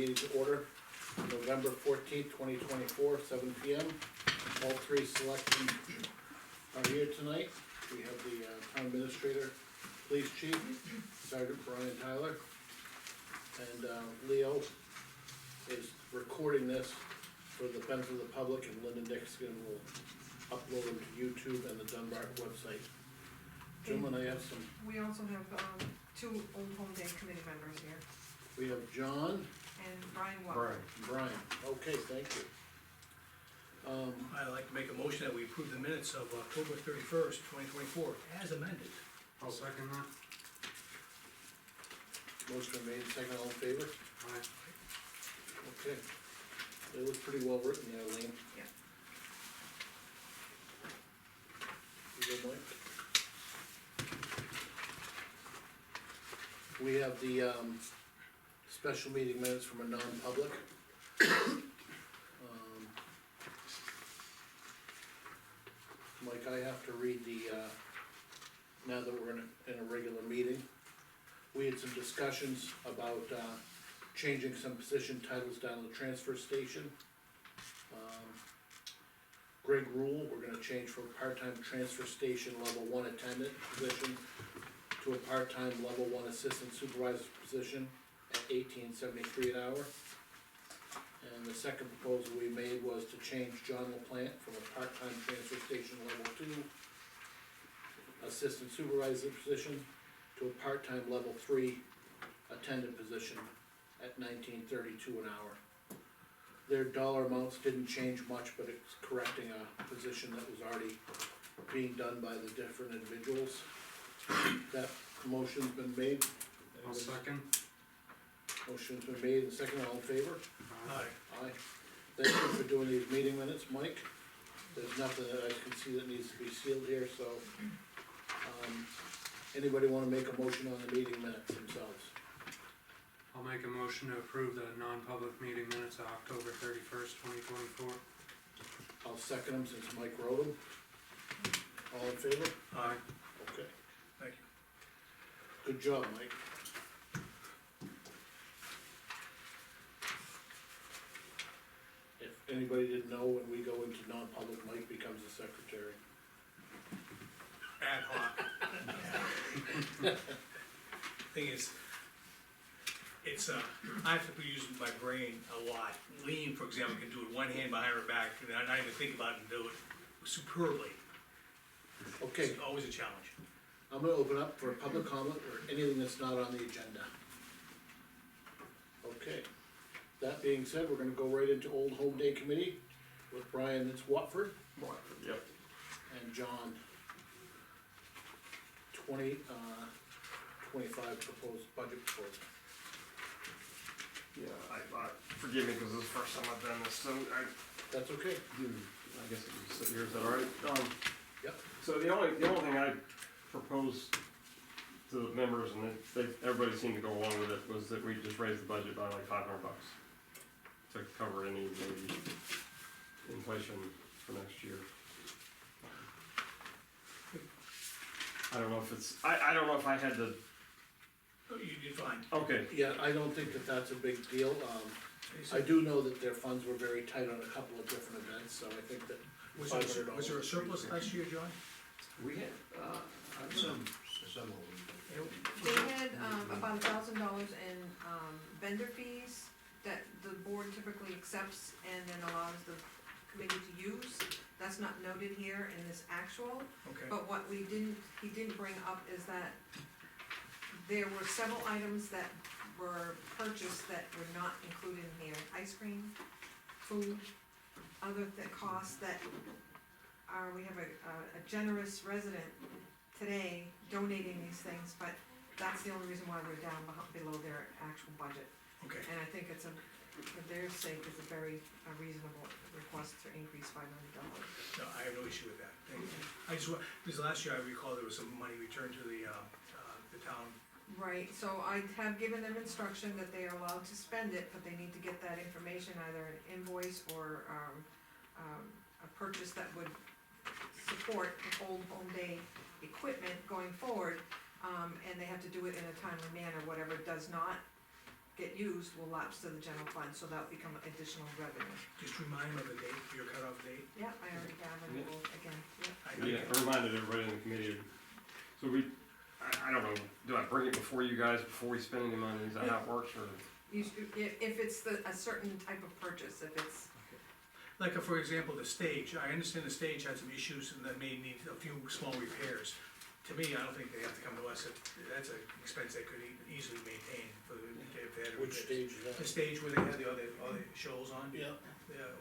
meeting to order, November 14th, 2024, 7 P M. All three selectmen are here tonight. We have the town administrator, police chief, Sergeant Brian Tyler, and Leo is recording this for the benefit of the public, and Linda Dixon will upload them to YouTube and the Dunbarton website. Gentlemen, I have some. We also have, two Old Home Day Committee members here, We have John, and Brian Watt. Brian, okay, thank you. I'd like to make a motion that we approve the minutes of October 31st, 2024, as amended. I'll second that. Motion made, second, all in favor? Aye. Okay. It was pretty well written there, Lean. Yeah. You good, Mike? We have the, special meeting minutes from a non-public. Mike, I have to read the, now that we're in a regular meeting. We had some discussions about, changing some position titles down at the transfer station. Greg Rule, we're gonna change from part-time transfer station level 1 attendant position to a part-time level 1 assistant supervisor position at $18.73 an hour. And the second proposal we made was to change John LaPlante from a part-time transfer station level 2 assistant supervisor position to a part-time level 3 attendant position at $19.32 an hour. Their dollar amounts didn't change much, but it's correcting a position that was already being done by the different individuals. That motion's been made. I'll second. Motion's been made and second, all in favor? Aye. Aye. Thank you for doing these meeting minutes, Mike. There's nothing that I can see that needs to be sealed here, so, anybody wanna make a motion on the meeting minutes themselves? I'll make a motion to approve the non-public meeting minutes of October 31st, 2024. I'll second them since Mike wrote them. All in favor? Aye. Okay, Thank you. good job, Mike. If anybody didn't know, when we go into non-public, Mike becomes the secretary. Ad hoc. Thing is, it's, I have to be using my brain a lot. Lean, for example, can do it one hand behind her back, and I not even think about it and do it superbly. Okay, It's always a challenge. I'm gonna open up for a public comment or anything that's not on the agenda. Okay, that being said, we're gonna go right into Old Home Day Committee with Brian, it's Watford, Yep. and John. 25 proposed budget proposal. Yeah, forgive me, cause this is the first time I've done this, so That's okay. I guess it was sit here, is that all right? Yep. So the only thing I proposed to the members, and everybody seemed to go along with it, was that we just raise the budget by like $500 to cover any maybe inflation for next year. I don't know if it's, I don't know if I had to, You did fine. okay, Yeah, I don't think that that's a big deal, I do know that their funds were very tight on a couple of different events, so I think that Was $500. there a surplus last year, John? we had, Some of them. They had, about $1,000 in, vendor fees that the board typically accepts and then allows the committee to use. That's not noted here in this actual, Okay. but what he didn't bring up is that there were several items that were purchased that were not included in here, ice cream, food, other costs that are, we have a generous resident today donating these things, but that's the only reason why we're down below their actual budget. Okay. And I think it's for their sake, it's a very reasonable request to increase $500. No, I have no issue with that. Thank you. I just, because last year I recall there was some money returned to the town. Right, so I have given them instruction that they are allowed to spend it, but they need to get that information, either an invoice or, a purchase that would support the Old Home Day equipment going forward, and they have to do it in a timely manner. Whatever does not get used will lapse to the general fund, so that'll become additional revenue. Just remind them of the date, your cutoff date. Yeah, I already have it again, yeah. Yeah, I reminded everybody in the committee, so I don't know, do I bring it before you guys, before we spend any money, is that how it works, or? If it's a certain type of purchase, if it's, Like, for example, the stage, I understand the stage had some issues and that may need a few small repairs. To me, I don't think they have to come to us, that's an expense they could easily maintain for, if they had. Which stage is The that? stage where they had all the shows on. Yeah, Yeah, it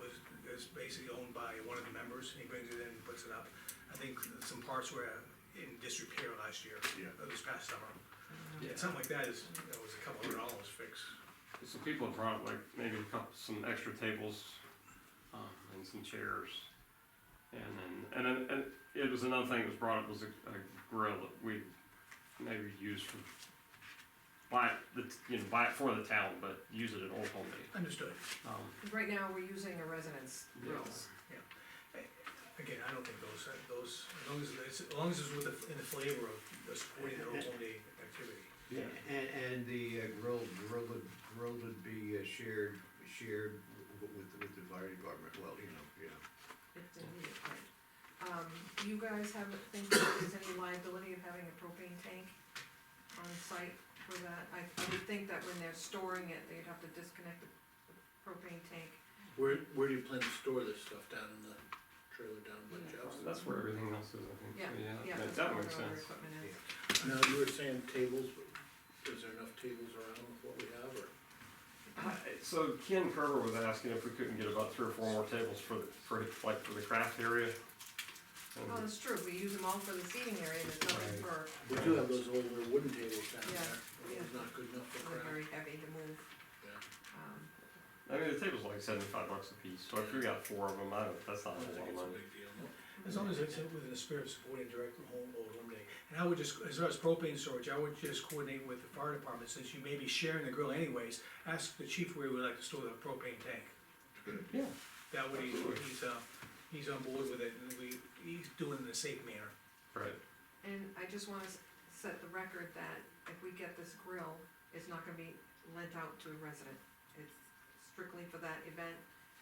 was basically owned by one of the members, he brings it in and puts it up. I think some parts were in disrepair last year, or this past summer. Yeah. Something like that was a couple $100 fix. So people have brought like maybe some extra tables, and some chairs. And it was another thing that was brought up was a grill that we maybe use for, buy it for the town, but use it at Old Home Day. Understood. right now, we're using a residence grills. Again, I don't think those, as long as it's in the flavor of supporting their Old Home Day activity. Yeah. And the grill would be shared with the fire department, well, yeah. It's immediate, right. You guys think that there's any liability of having a propane tank on site for that? I would think that when they're storing it, they'd have to disconnect the propane tank. where do you plan to store this stuff, down in the trailer down by Jeff's? That's where everything else is, I think, so Yeah, that's that where makes all their sense. equipment is. Now, you were saying tables, but is there enough tables around with what we have, or? So Ken Kerber was asking if we couldn't get about 3 or 4 more tables for the craft area. Well, that's true, we use them all for the seating area, there's nothing for, We do have those older wooden tables down Yeah, there, it's not good enough for they're craft. very heavy to move. Yeah. I mean, the table's like $75 a piece, so if we got 4 of them, that's not I a don't think whole it's a lot of money. big deal, no. As long as it's within the spirit of supporting direct Old Home Day. And I would just, as far as propane storage, I would just coordinate with the fire department, since you may be sharing the grill anyways, ask the chief where he would like to store the propane tank. Yeah. That way, he's on board with it, and he's doing it in a safe manner. Right. And I just wanna set the record that if we get this grill, it's not gonna be lent out to a resident. It's strictly for that event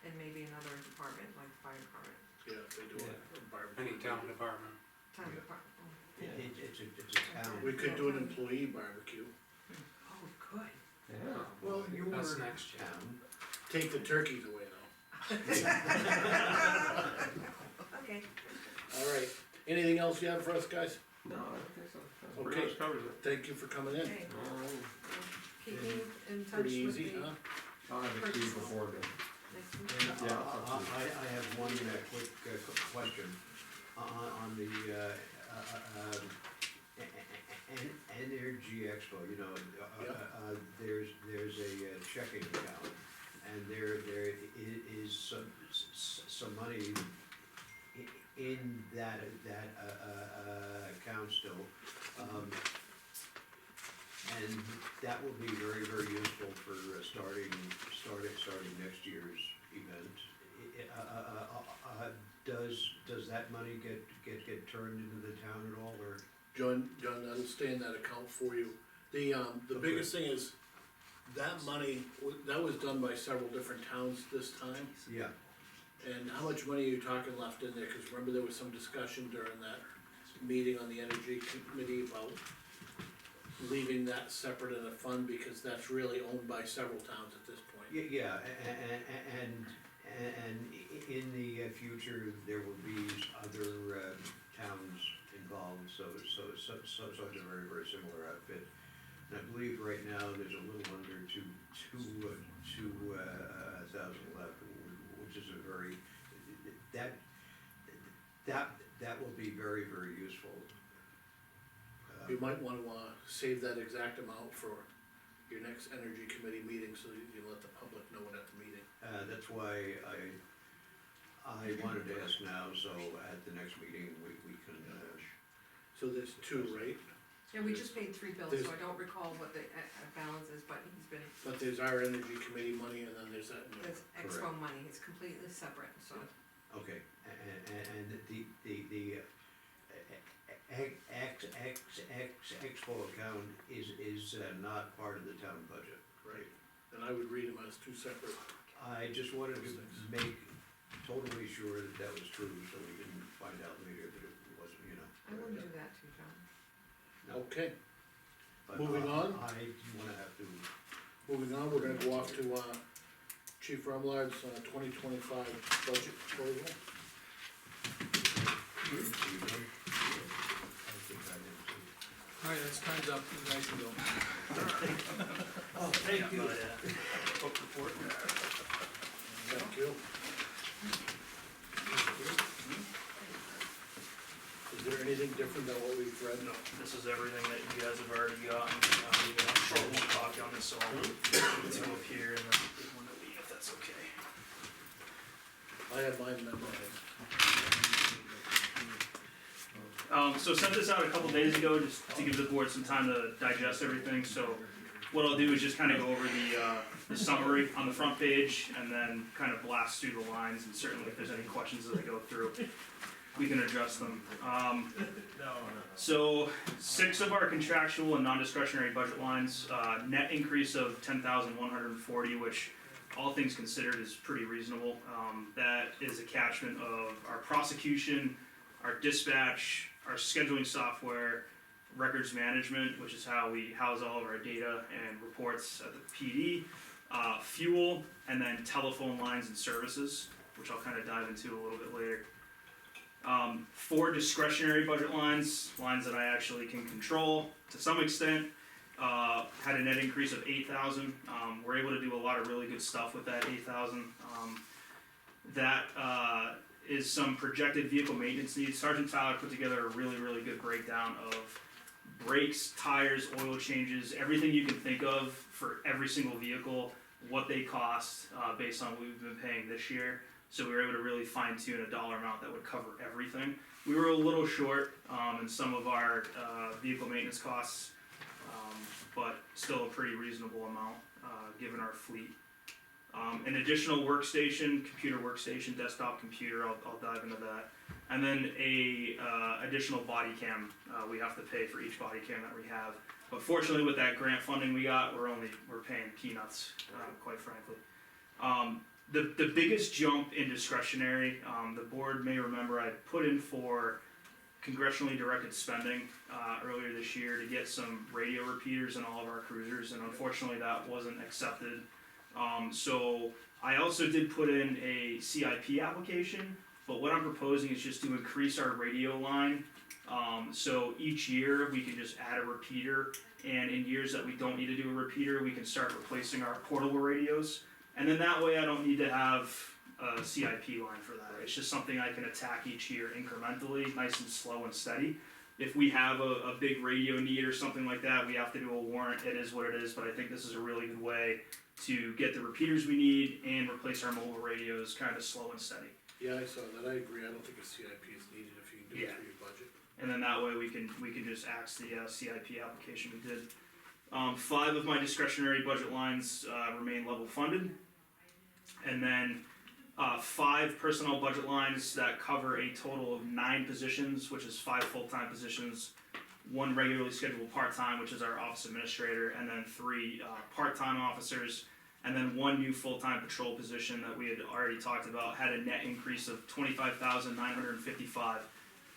and maybe another department, like the fire department, Yeah, if they do a barbecue. Any town department. town Yeah. department. It's a town. We could do an employee barbecue, Oh, good. Yeah. Well, you That's were next year. town. take the turkeys away though. Okay, Alright, anything else you have for us, guys? No, I don't think so. That pretty Okay. much covers it. Thank you for coming in. okay, Alright. keep me in touch Pretty with easy, the huh? I'll have it to you before then. next And, week. Yeah. I have one quick question on the Energy Expo, there's a checking account, and there is some money in that account still. And that will be very, very useful for starting next year's event. Does that money get turned into the town at all, or? John, that'll stay in that account for you. The biggest thing is, that money, that was done by several different towns this time. Yeah, And how much money are you talking left in there? Cause remember there was some discussion during that meeting on the energy committee about leaving that separate in a fund, because that's really owned by several towns at this point. yeah, and in the future, there will be other towns involved, so it's a very, very similar outfit. And I believe right now, there's a little under two thousand left, which is a very, that will be very, very useful. You might wanna save that exact amount for your next energy committee meeting, so you can let the public know it at the meeting. That's why I wanted to ask now, so at the next meeting, we can, So there's 2, right? Yeah, we just paid 3 bills, There's- so I don't recall what the balance is, but he's been, But there's our energy committee money, and then there's that new. there's expo money, it's completely separate, so. okay, and the expo account is not part of the town budget. Right. and I would read them as two separate. I just wanted to make totally sure that that was true, so we didn't find out later that it wasn't, you know. I wouldn't do that too, John. No. Okay, But, moving on. I wanna have to, moving on, we're gonna go off to, Chief Remlard's, 2025 budget proposal. see them. I think I did too. Alright, that's time's up, you guys can go. Oh, thank you. Thank you. Is there anything different than what we've read? No, this is everything that you guys have already gotten. We got a short one copy on this, so I'll move two up here and then the one that we, if that's okay. I have mine memorized. So sent this out a couple days ago, just to give the board some time to digest everything, so what I'll do is just kinda go over the summary on the front page, and then kind of blast through the lines, and certainly if there's any questions as I go through, we can address them. So, 6 of our contractual and non-discretionary budget lines, net increase of 10,140, which all things considered is pretty reasonable. That is a catchment of our prosecution, our dispatch, our scheduling software, records management, which is how we house all of our data and reports at the PD, fuel, and then telephone lines and services, which I'll kind of dive into a little bit later. 4 discretionary budget lines that I actually can control to some extent, had a net increase of 8,000. We're able to do a lot of really good stuff with that 8,000. That is some projected vehicle maintenance needs. Sergeant Tyler put together a really good breakdown of brakes, tires, oil changes, everything you can think of for every single vehicle, what they cost, based on what we've been paying this year. So we were able to really fine tune a dollar amount that would cover everything. We were a little short in some of our vehicle maintenance costs, but still a pretty reasonable amount given our fleet. An additional workstation, computer workstation, desktop computer, I'll dive into that. And then a additional body cam we have to pay for each body cam that we have. But fortunately with that grant funding we got, we're paying peanuts, quite frankly. The biggest jump in discretionary, the board may remember I put in for congressionally directed spending earlier this year to get some radio repeaters in all of our cruisers, and unfortunately that wasn't accepted. So I also did put in a CIP application, but what I'm proposing is just to increase our radio line. So each year we can just add a repeater, and in years that we don't need to do a repeater, we can start replacing our portable radios. And then that way I don't need to have a CIP line for that. It's just something I can attack each year incrementally, nice and slow and steady. If we have a big radio need or something like that, we have to do a warrant, it is what it is, but I think this is a really good way to get the repeaters we need and replace our mobile radios kind of slow and steady. Yeah, I saw that, I agree, I don't think a CIP is needed if you can do it Yeah. through your budget. And then that way we can just axe the CIP application we did. 5 of my discretionary budget lines remain level funded. And then 5 personnel budget lines that cover a total of 9 positions, which is 5 full-time positions, 1 regularly scheduled part-time, which is our office administrator, and then 3 part-time officers, and then 1 new full-time patrol position that we had already talked about, had a net increase of 25,955.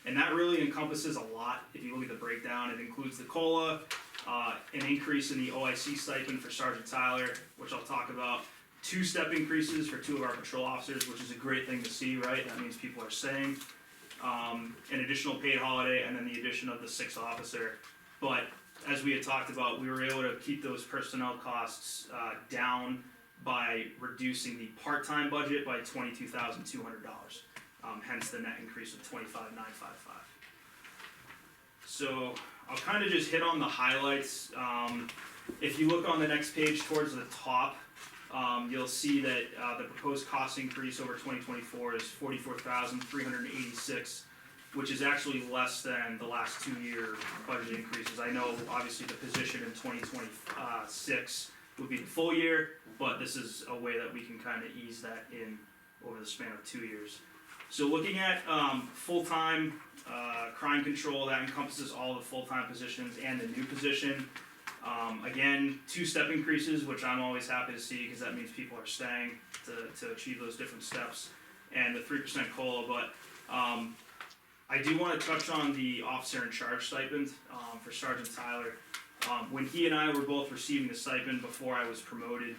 And that really encompasses a lot. If you look at the breakdown, it includes the COLA, an increase in the OIC stipend for Sergeant Tyler, which I'll talk about, 2 step increases for 2 of our patrol officers, which is a great thing to see, right? That means people are staying. An additional paid holiday, and then the addition of the 6th officer. But as we had talked about, we were able to keep those personnel costs down by reducing the part-time budget by $22,200. Hence the net increase of $25,955. So I'll kind of just hit on the highlights. If you look on the next page towards the top, you'll see that the proposed cost increase over 2024 is $44,386, which is actually less than the last 2-year budget increases. I know obviously the position in 2026 would be the full year, but this is a way that we can kind of ease that in over the span of 2 years. So looking at full-time crime control, that encompasses all the full-time positions and the new position. Again, 2-step increases, which I'm always happy to see, cause that means people are staying to achieve those different steps, and the 3% COLA, but, I do wanna touch on the officer in charge stipend, for Sergeant Tyler. When he and I were both receiving the stipend before I was promoted,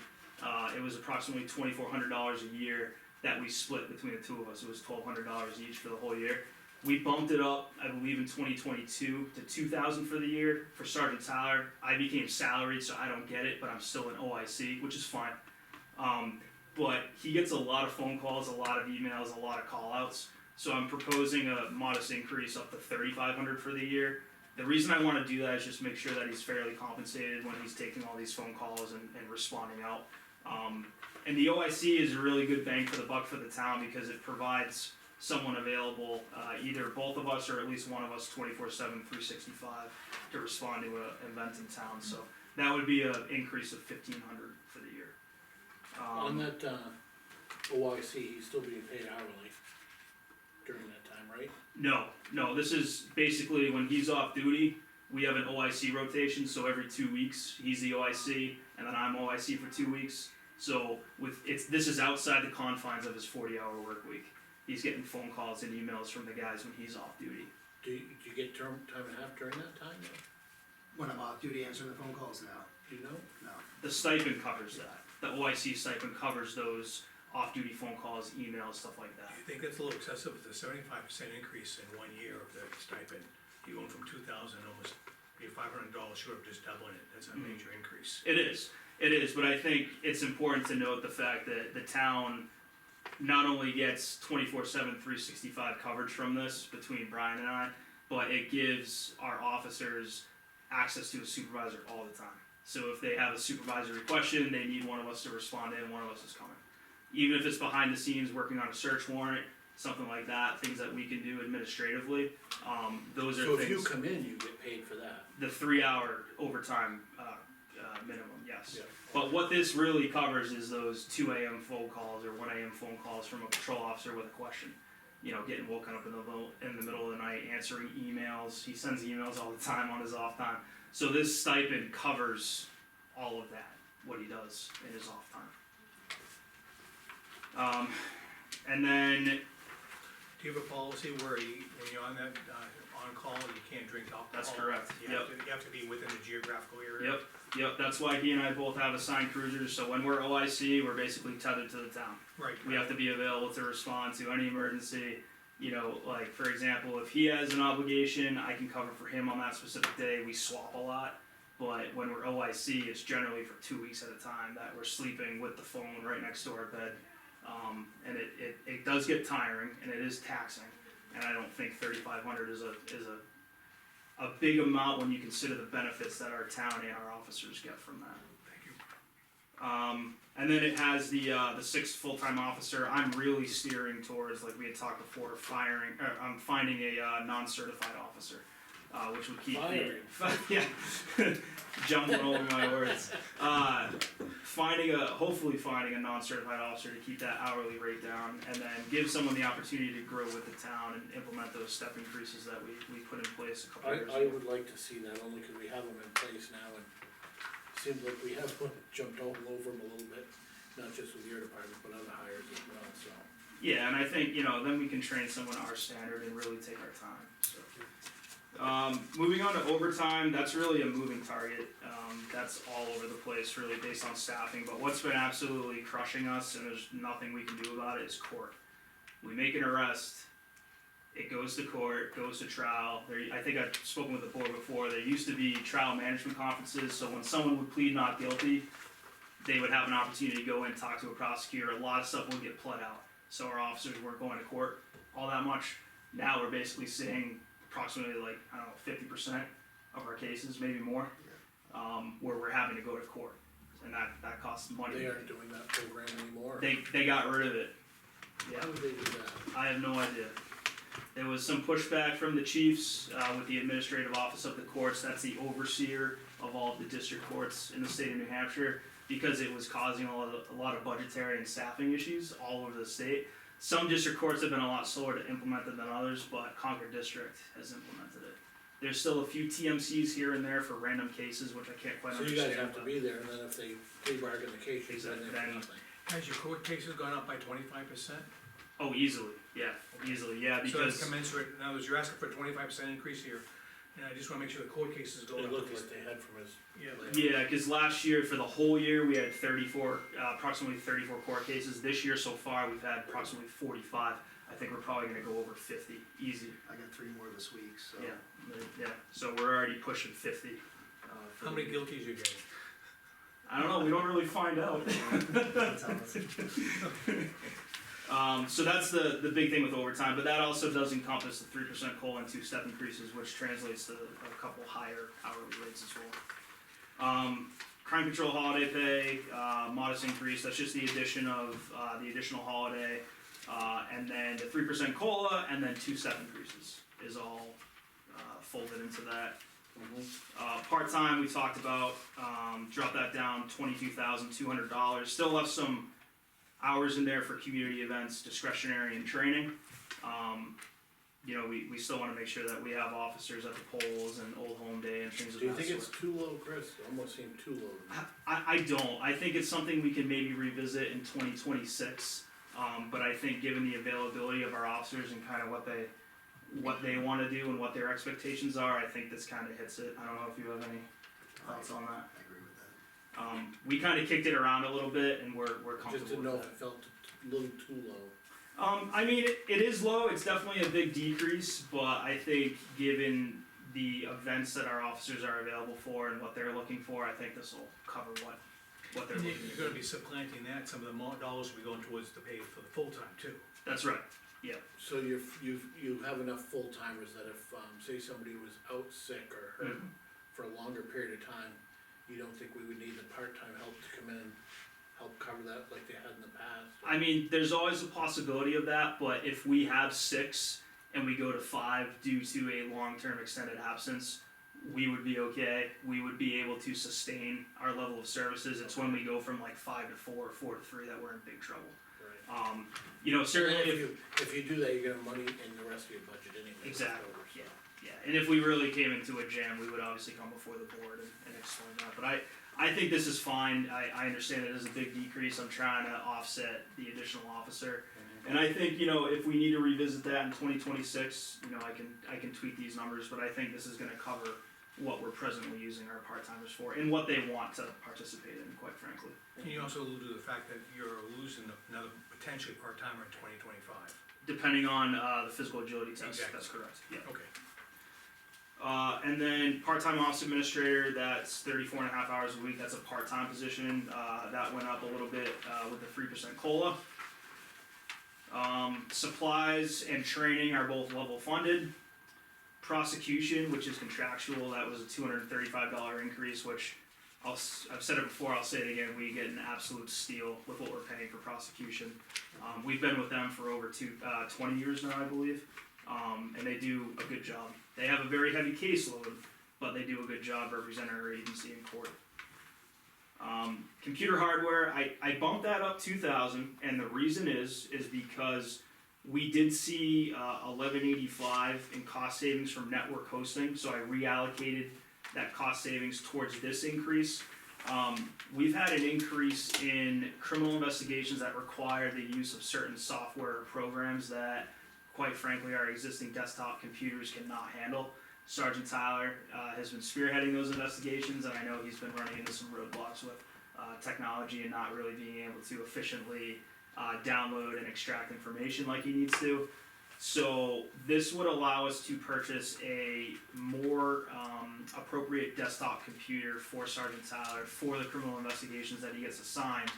it was approximately $2,400 a year that we split between the two of us. It was $1,200 each for the whole year. We bumped it up, I believe, in 2022 to $2,000 for the year. For Sergeant Tyler, I became salaried, so I don't get it, but I'm still an OIC, which is fine. But he gets a lot of phone calls, a lot of emails, a lot of call outs. So I'm proposing a modest increase up to $3,500 for the year. The reason I wanna do that is just make sure that he's fairly compensated when he's taking all these phone calls and responding out. And the OIC is a really good bang for the buck for the town because it provides someone available, either both of us or at least one of us 24/7, 365 to respond to an event in town. So that would be an increase of $1,500 for the year. On that, OIC, he's still being paid hourly during that time, right? No, this is basically when he's off duty, we have an OIC rotation, so every 2 weeks, he's the OIC, and then I'm OIC for 2 weeks. So this is outside the confines of his 40-hour work week. He's getting phone calls and emails from the guys when he's off duty. Do you get time and a half during that time, though? When I'm off duty answering the phone calls now, Do you know? no. The stipend covers that. The OIC stipend covers those off-duty phone calls, emails, stuff like that. Do you think that's a little excessive with a 75% increase in 1 year of the stipend? You're going from 2,000, almost, you're $500 short of just doubling it, that's a major increase. It is, but I think it's important to note the fact that the town not only gets 24/7, 365 coverage from this between Brian and I, but it gives our officers access to a supervisor all the time. So if they have a supervisory question, they need one of us to respond in, one of us is coming. Even if it's behind the scenes working on a search warrant, something like that, things that we can do administratively, those are So things. if you come in, you get paid for that? The 3-hour overtime, minimum, yes. Yeah. But what this really covers is those 2 AM phone calls or 1 AM phone calls from a patrol officer with a question. You know, getting woken up in the middle of the night, answering emails. He sends emails all the time on his off time. So this stipend covers all of that, what he does in his off time. And then, Do you have a policy where when you're on that, on call, you can't drink alcohol? That's correct, You have to be within the geographical area? yep, that's why he and I both have assigned cruisers, so when we're OIC, we're basically tethered to the town. Right. We have to be available to respond to any emergency. You know, like for example, if he has an obligation, I can cover for him on that specific day. We swap a lot, but when we're OIC, it's generally for 2 weeks at a time that we're sleeping with the phone right next to our bed. And it does get tiring and it is taxing. And I don't think 3,500 is a big amount when you consider the benefits that our town and our officers get from that. Thank you. And then it has the 6th full-time officer. I'm really steering towards, like we had talked before, I'm finding a non-certified officer, which would keep yeah, jumbling over my words. Hopefully finding a non-certified officer to keep that hourly rate down, and then give someone the opportunity to grow with the town and implement those step increases that we put in place a couple years I ago. would like to see that, only because we have them in place now, and it seems like we have jumped all over them a little bit, not just with your department, but other hires as well, so. Yeah, and I think, you know, then we can train someone to our standard and really take our time, so. Moving on to overtime, that's really a moving target. That's all over the place, really based on staffing, but what's been absolutely crushing us, and there's nothing we can do about it, is court. We make an arrest, it goes to court, goes to trial. I think I've spoken with the board before, there used to be trial management conferences, so when someone would plead not guilty, they would have an opportunity to go in and talk to a prosecutor. A lot of stuff would get pled out, so our officers weren't going to court all that much. Now we're basically seeing approximately 50% of our cases, maybe more, where we're having to go to court, and that costs money. They aren't doing that program anymore. They got rid of it. Why Yeah, would they do that? I have no idea. There was some pushback from the chiefs with the administrative office of the courts. That's the overseer of all of the district courts in the state of New Hampshire, because it was causing a lot of budgetary and staffing issues all over the state. Some district courts have been a lot slower to implement it than others, but Concord District has implemented it. There's still a few TMCs here and there for random cases, which I can't quite So you understand. guys have to but- be there, and then if they bargain the case, you then they have Then- nothing. Has your court cases gone up by 25%? Oh, easily, yeah, So that's because, commensurate, in other words, you're asking for a 25% increase here, and I just wanna make sure the court cases go up. It looked like they had from his. Yeah. layout. yeah, cause last year, for the whole year, we had 34, approximately 34 court cases. This year so far, we've had approximately 45. I think we're probably gonna go over 50, easy, I got 3 more this week, so. yeah, so we're already pushing 50. For How the many year. guilties you getting? I don't know, we don't really find out. That's how it's- So that's the big thing with overtime, but that also does encompass the 3% COLA and 2-step increases, which translates to a couple higher hourly rates as well. Crime control holiday pay, modest increase, that's just the addition of, the additional holiday, and then the 3% COLA, and then 2-step increases is all, folded into that. Part-time, we talked about, drop that down $22,200, still left some hours in there for community events, discretionary and training. You know, we still wanna make sure that we have officers at the polls and Old Home Day and things of Do you that think sort. it's too low, Chris? It almost seemed too low to me. I don't, I think it's something we can maybe revisit in 2026, but I think given the availability of our officers and kinda what they wanna do and what their expectations are, I think this kinda hits it. I don't know if you have any thoughts on that. I agree with that. We kinda kicked it around a little bit and we're Just comfortable didn't know with if that. it felt a little too low. I mean, it is low, it's definitely a big decrease, but I think given the events that our officers are available for and what they're looking for, I think this will cover what they're And looking you're for. gonna be supplanting that, some of the more dollars will be going towards the pay for the full-time too. That's right, So you have enough full-timers that if, say somebody was out sick or hurt Mhm. for a longer period of time, you don't think we would need the part-time help to come in and help cover that like they had in the past? I mean, there's always a possibility of that, but if we have 6 and we go to 5 due to a long-term extended absence, we would be okay, we would be able to sustain our level of services. It's when we go from like 5 to 4 or 4 to 3 that we're in big trouble. Right. You know, certainly If you do that, you're gonna money in the rest of your budget anyway. Exactly, yeah, and if we really came into a jam, we would obviously come before the board and explain that, but I think this is fine, I understand it is a big decrease, I'm trying to offset the additional officer. And I think, you know, if we need to revisit that in 2026, you know, I can tweak these numbers, but I think this is gonna cover what we're presently using our part-timers for, and what they want to participate in, quite frankly. Can you also allude to the fact that you're losing another potentially part-timer in 2025? Depending on, the physical agility test, Exactly. that's correct, yeah. Okay. And then part-time office administrator, that's 34.5 hours a week, that's a part-time position, that went up a little bit, with the 3% COLA. Supplies and training are both level funded. Prosecution, which is contractual, that was a $235 increase, which I've said it before, I'll say it again, we get an absolute steal with what we're paying for prosecution. We've been with them for over 20 years now, I believe, and they do a good job. They have a very heavy caseload, but they do a good job representing our agency in court. Computer hardware, I bumped that up 2,000, and the reason is because we did see 1185 in cost savings from network hosting, so I reallocated that cost savings towards this increase. We've had an increase in criminal investigations that require the use of certain software or programs that, quite frankly, our existing desktop computers cannot handle. Sergeant Tyler has been spearheading those investigations, and I know he's been running into some roadblocks with technology and not really being able to efficiently download and extract information like he needs to. So this would allow us to purchase a more appropriate desktop computer for Sergeant Tyler for the criminal investigations that he gets assigned,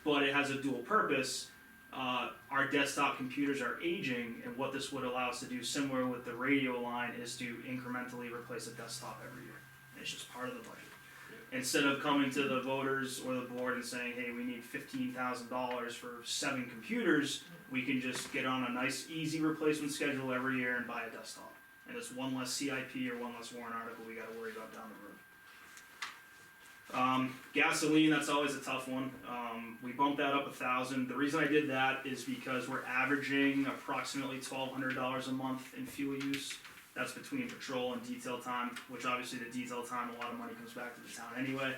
but it has a dual purpose. Our desktop computers are aging, and what this would allow us to do, similar with the radio line, is to incrementally replace a desktop every year. It's just part of the budget. Instead of coming to the voters or the board and saying, hey, we need $15,000 for 7 computers, we can just get on a nice, easy replacement schedule every year and buy a desktop. And it's one less CIP or one less warrant article we gotta worry about down the road. Gasoline, that's always a tough one. We bumped that up 1,000. The reason I did that is because we're averaging approximately $1,200 a month in fuel use. That's between patrol and detail time, which obviously the detail time, a lot of money comes back to the town anyway.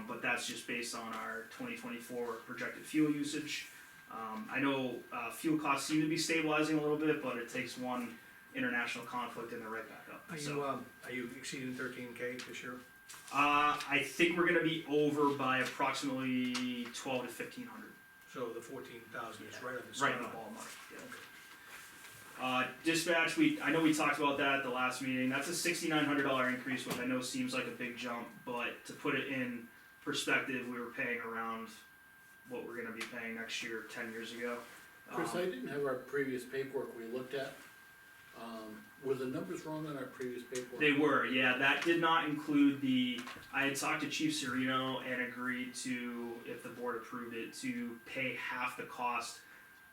But that's just based on our 2024 projected fuel usage. I know fuel costs seem to be stabilizing a little bit, but it takes one international conflict and they're right back up. Are you exceeding 13K this year? I think we're gonna be over by approximately 12 to 1,500. So the 14,000 is right on the Right spot in the on. ballpark, yeah. Dispatch, I know we talked about that at the last meeting, that's a $6,900 increase, which I know seems like a big jump, but to put it in perspective, we were paying around what we're gonna be paying next year, 10 years ago. Chris, I didn't have our previous paperwork we looked at. Were the numbers wrong on our previous paperwork? They were, yeah, that did not include I had talked to Chief Serino and agreed to, if the board approved it, to pay half the cost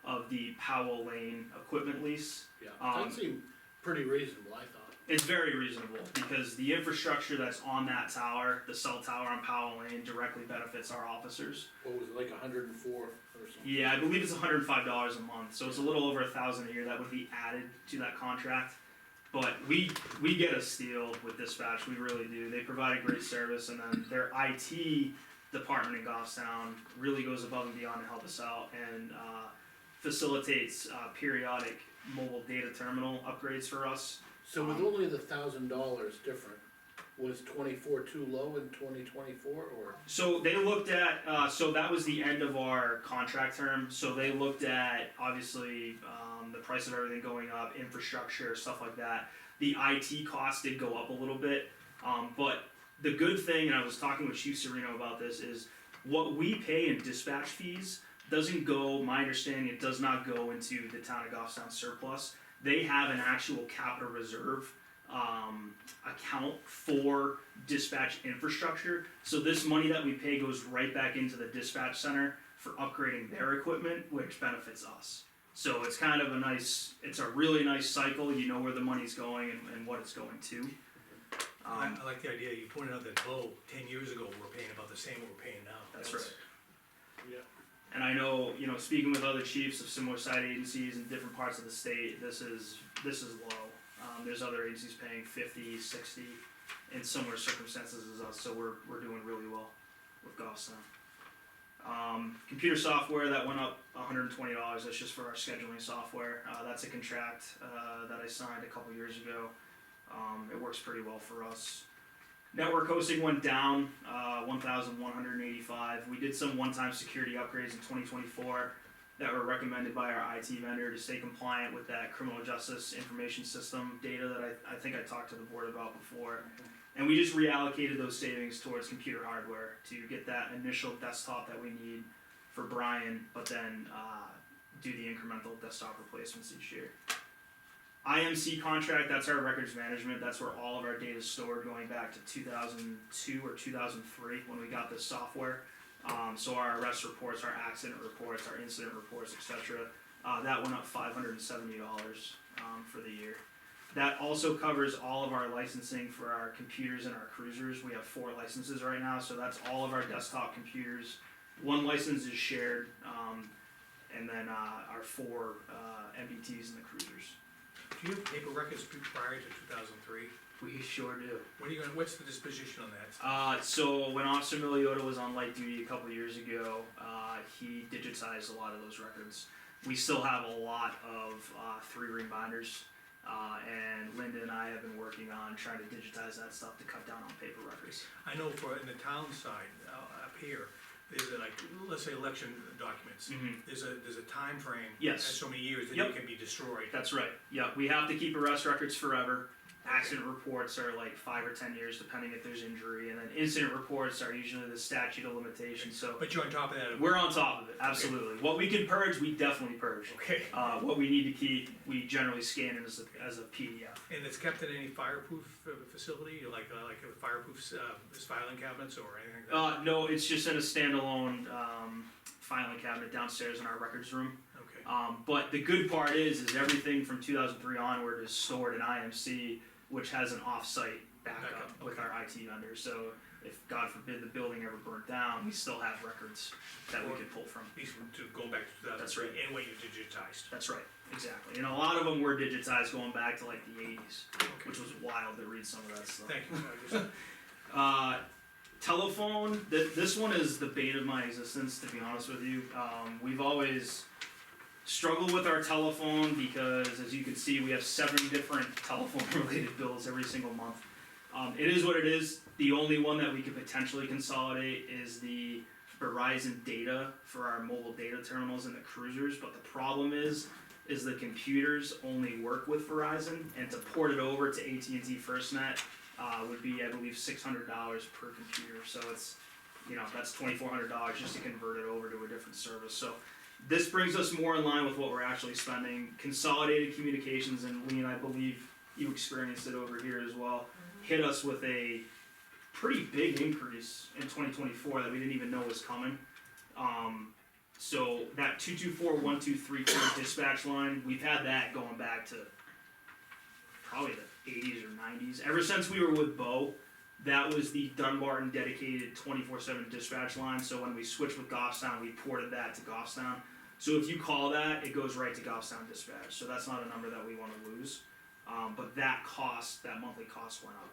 of the Powell Lane equipment lease. Yeah, Um, that seemed pretty reasonable, I thought. It's very reasonable, because the infrastructure that's on that tower, the cell tower on Powell Lane, directly benefits our officers. What was it, like 104 or something? Yeah, I believe it's $105 a month, so it's a little over $1,000 a year that would be added to that contract. But we get a steal with dispatch, we really do. They provide a great service, and then their IT department in Goffstown really goes above and beyond to help us out and facilitates periodic mobile data terminal upgrades for us. So with only the $1,000 different, was 24 too low in 2024, or? So they looked at, so that was the end of our contract term, so they looked at, obviously, the price of everything going up, infrastructure, stuff like that. The IT cost did go up a little bit, but the good thing, and I was talking with Chief Serino about this, is what we pay in dispatch fees doesn't go, my understanding, it does not go into the town of Goffstown surplus. They have an actual capital reserve account for dispatch infrastructure. So this money that we pay goes right back into the dispatch center for upgrading their equipment, which benefits us. So it's kind of it's a really nice cycle, you know where the money's going and what it's going to. I like the idea, you pointed out that, 10 years ago, we were paying about the same what we're paying now. That's right. Yeah. And I know, speaking with other chiefs of similar side agencies in different parts of the state, this is low. There's other agencies paying 50, 60 in similar circumstances as us, so we're doing really well with Goffstown. Computer software, that went up $120, that's just for our scheduling software. That's a contract that I signed a couple years ago. It works pretty well for us. Network hosting went down, 1,185. We did some one-time security upgrades in 2024 that were recommended by our IT vendor to stay compliant with that criminal justice information system data that I think I talked to the board about before. And we just reallocated those savings towards computer hardware to get that initial desktop that we need for Brian, but then do the incremental desktop replacements each year. IMC contract, that's our records management, that's where all of our data is stored going back to 2002 or 2003 when we got this software. So our arrest reports, our accident reports, our incident reports, etc. That went up $570 for the year. That also covers all of our licensing for our computers and our cruisers. We have 4 licenses right now, so that's all of our desktop computers. 1 license is shared, and then our 4 MBTs in the cruisers. Do you have paper records prior to 2003? We sure do. What's the disposition on that? So when Officer Miliota was on light duty a couple years ago, he digitized a lot of those records. We still have a lot of 3-ring binders, and Linda and I have been working on trying to digitize that stuff to cut down on paper records. I know in the town side, up here, there's let's say election documents. Mhm. There's a time frame. Yes. At so many years that Yep. it can be destroyed. That's right. Yeah, we have to keep arrest records forever. Accident reports are like 5 or 10 years, depending if there's injury, and then incident reports are usually the statute of limitations. So But you're on top of that. we're on top of it. Absolutely. What we can purge, we definitely purge. Okay. What we need to keep, we generally scan it as a PDF. And it's kept in any fireproof facility, like a fireproof filing cabinets or anything like that? No, it's just in a standalone filing cabinet downstairs in our records room. Okay. But the good part is everything from 2003 onward is stored in IMC, which has an off-site backup Backup, with our IT vendor. So if God forbid the building ever burnt down, we still have records that we could pull from. At least going back to 2003. That's right. And what you digitized. That's right, exactly. And a lot of them were digitized going back to like the 80s, Okay. which was wild to read some of that stuff. Thank you. Telephone, this one is the bane of my existence, to be honest with you. We've always struggled with our telephone because, as you can see, we have 7 different telephone-related bills every single month. It is what it is. The only one that we could potentially consolidate is the Verizon data for our mobile data terminals and the cruisers, but the problem is the computers only work with Verizon, and to port it over to AT&T FirstNet would be, I believe, $600 per computer. So it's, that's $2,400 just to convert it over to a different service. So this brings us more in line with what we're actually spending. Consolidated Communications, and Lean, I believe you experienced it over here as well, hit us with a pretty big increase in 2024 that we didn't even know was coming. So that 224-123 dispatch line, we've had that going back to probably the 80s or 90s. Ever since we were with Bo, that was the Dunbarton dedicated 24/7 dispatch line. So when we switched with Goffstown, we ported that to Goffstown. So if you call that, it goes right to Goffstown dispatch. So that's not a number that we want to lose. But that monthly cost went up.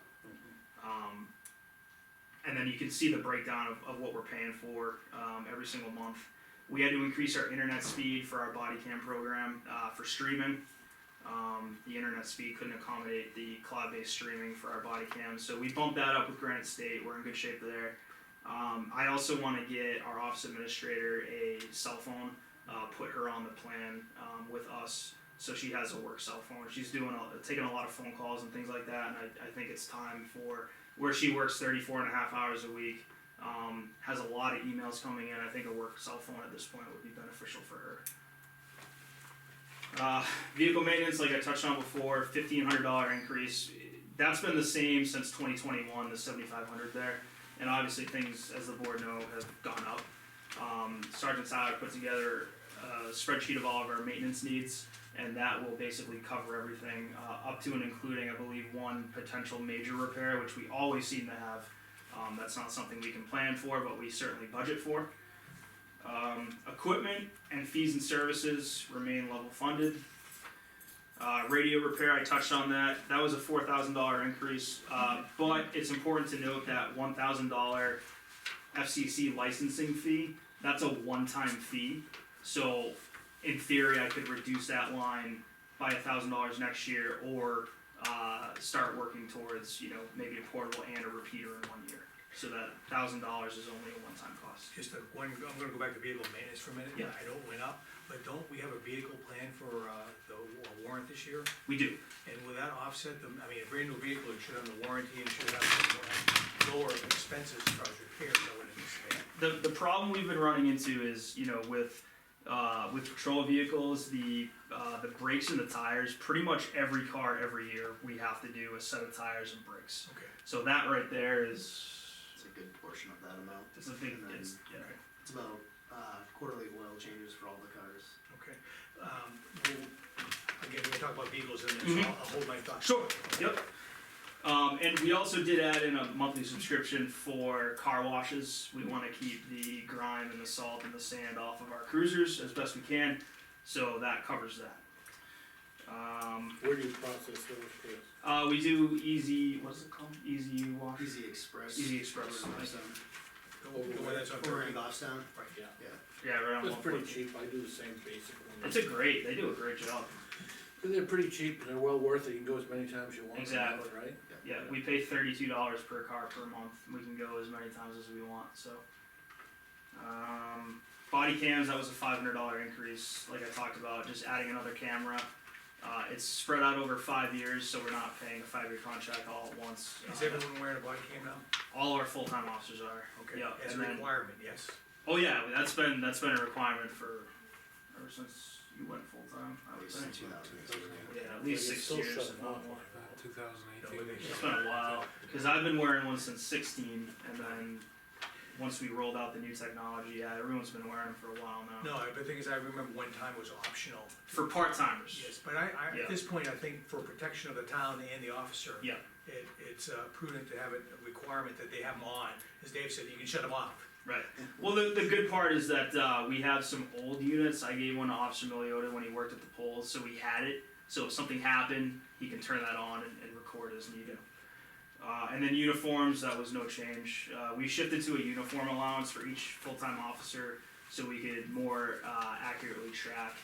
And then you can see the breakdown of what we're paying for every single month. We had to increase our internet speed for our body cam program for streaming. The internet speed couldn't accommodate the cloud-based streaming for our body cam, so we bumped that up with Granite State. We're in good shape there. I also want to get our office administrator a cell phone, put her on the plan with us, so she has a work cell phone. She's taking a lot of phone calls and things like that, and I think it's time for where she works 34.5 hours a week. Has a lot of emails coming in. I think a work cell phone at this point would be beneficial for her. Vehicle maintenance, like I touched on before, $1,500 increase. That's been the same since 2021, the $7,500 there. And obviously things, as the board know, have gone up. Sergeant Sauer put together a spreadsheet of all of our maintenance needs, and that will basically cover everything up to and including, I believe, one potential major repair, which we always seem to have. That's not something we can plan for, but we certainly budget for. Equipment and fees and services remain level funded. Radio repair, I touched on that. That was a $4,000 increase, but it's important to note that $1,000 FCC licensing fee, that's a one-time fee. So in theory, I could reduce that line by $1,000 next year, or start working towards, maybe a portable and a repeater in 1 year. So that $1,000 is only a one-time cost. I'm gonna go back to vehicle maintenance for a minute. Yeah. I know it went up, but don't we have a vehicle plan for, the warrant this year? We do. And will that offset a brand new vehicle, it should have the warranty and should have some lower expenses as far as repairs, I would anticipate. The problem we've been running into is, with patrol vehicles, the brakes and the tires, pretty much every car every year, we have to do a set of tires and brakes. Okay. So that right there is, It's a good portion of that amount. it's a big, And then- it's, yeah. It's about quarterly oil changes for all the cars. Okay. Again, we'll talk about vehicles in a minute, Mhm. so I'll hold my thoughts. Sure, yep. And we also did add in a monthly subscription for car washes. We wanna keep the grime and the salt and the sand off of our cruisers as best we can, so that covers that. Where do you process those, Chris? We do easy, what is it called? Easy wash? Easy Express. Easy Express. Over in Goffstown. Well, that's on Over in Goffstown. Right, Yeah, Yeah. Yeah, right on it's pretty 114. cheap, I do the same basic one. They do a great job. They're pretty cheap, and they're well worth it, you can go as many times as you want. Exactly. Right? Yeah, we pay $32 per car per month. We can go as many times as we want, so. Body cams, that was a $500 increase, like I talked about, just adding another camera. It's spread out over 5 years, so we're not paying a 5-year contract all at once. Is everyone wearing a body cam now? All our full-time officers are. Okay, Yeah, as a and then- requirement, yes. Oh yeah, that's been a requirement for, ever since you went full-time, I At would least say. in 2000. Yeah, at least Like, it's 6 still years, shut if not off. more. 2018. It's been a while, cause I've been wearing one since 16, and then once we rolled out the new technology, yeah, everyone's been wearing them for a while now. No, the thing is, I remember one time it was optional. For part-timers. Yes, but Yeah. at this point, I think for protection of the town and the officer. Yeah. It's prudent to have a requirement that they have them on, as Dave said, you can shut them off. Right. Well, the good part is that we have some old units. I gave one to Officer Miliota when he worked at the polls, so we had it. So if something happened, he can turn that on and record as needed. And then uniforms, that was no change. We shifted to a uniform allowance for each full-time officer so we could more accurately track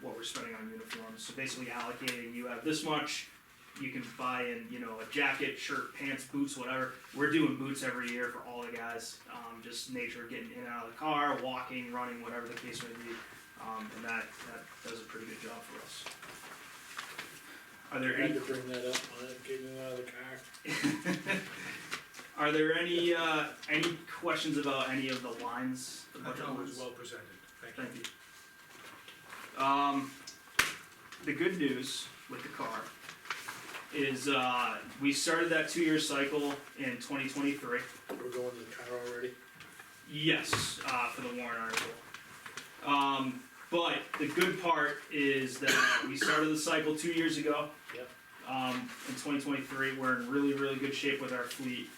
what we're spending on uniforms. So basically allocating, you have this much, you can buy in, a jacket, shirt, pants, boots, whatever. We're doing boots every year for all the guys. Just nature of getting in and out of the car, walking, running, whatever the case may be. And that does a pretty good job for us. Are there I had any, to bring that up, getting out of the car. are there any questions about any of the lines? The I budget thought it was lines? well presented, thank you. Thank you. The good news with the car is we started that 2-year cycle in 2023. We're going to the car already. Yes, for the warrant article. But the good part is that we started the cycle 2 years ago. Yep. In 2023, we're in really, really good shape with our fleet.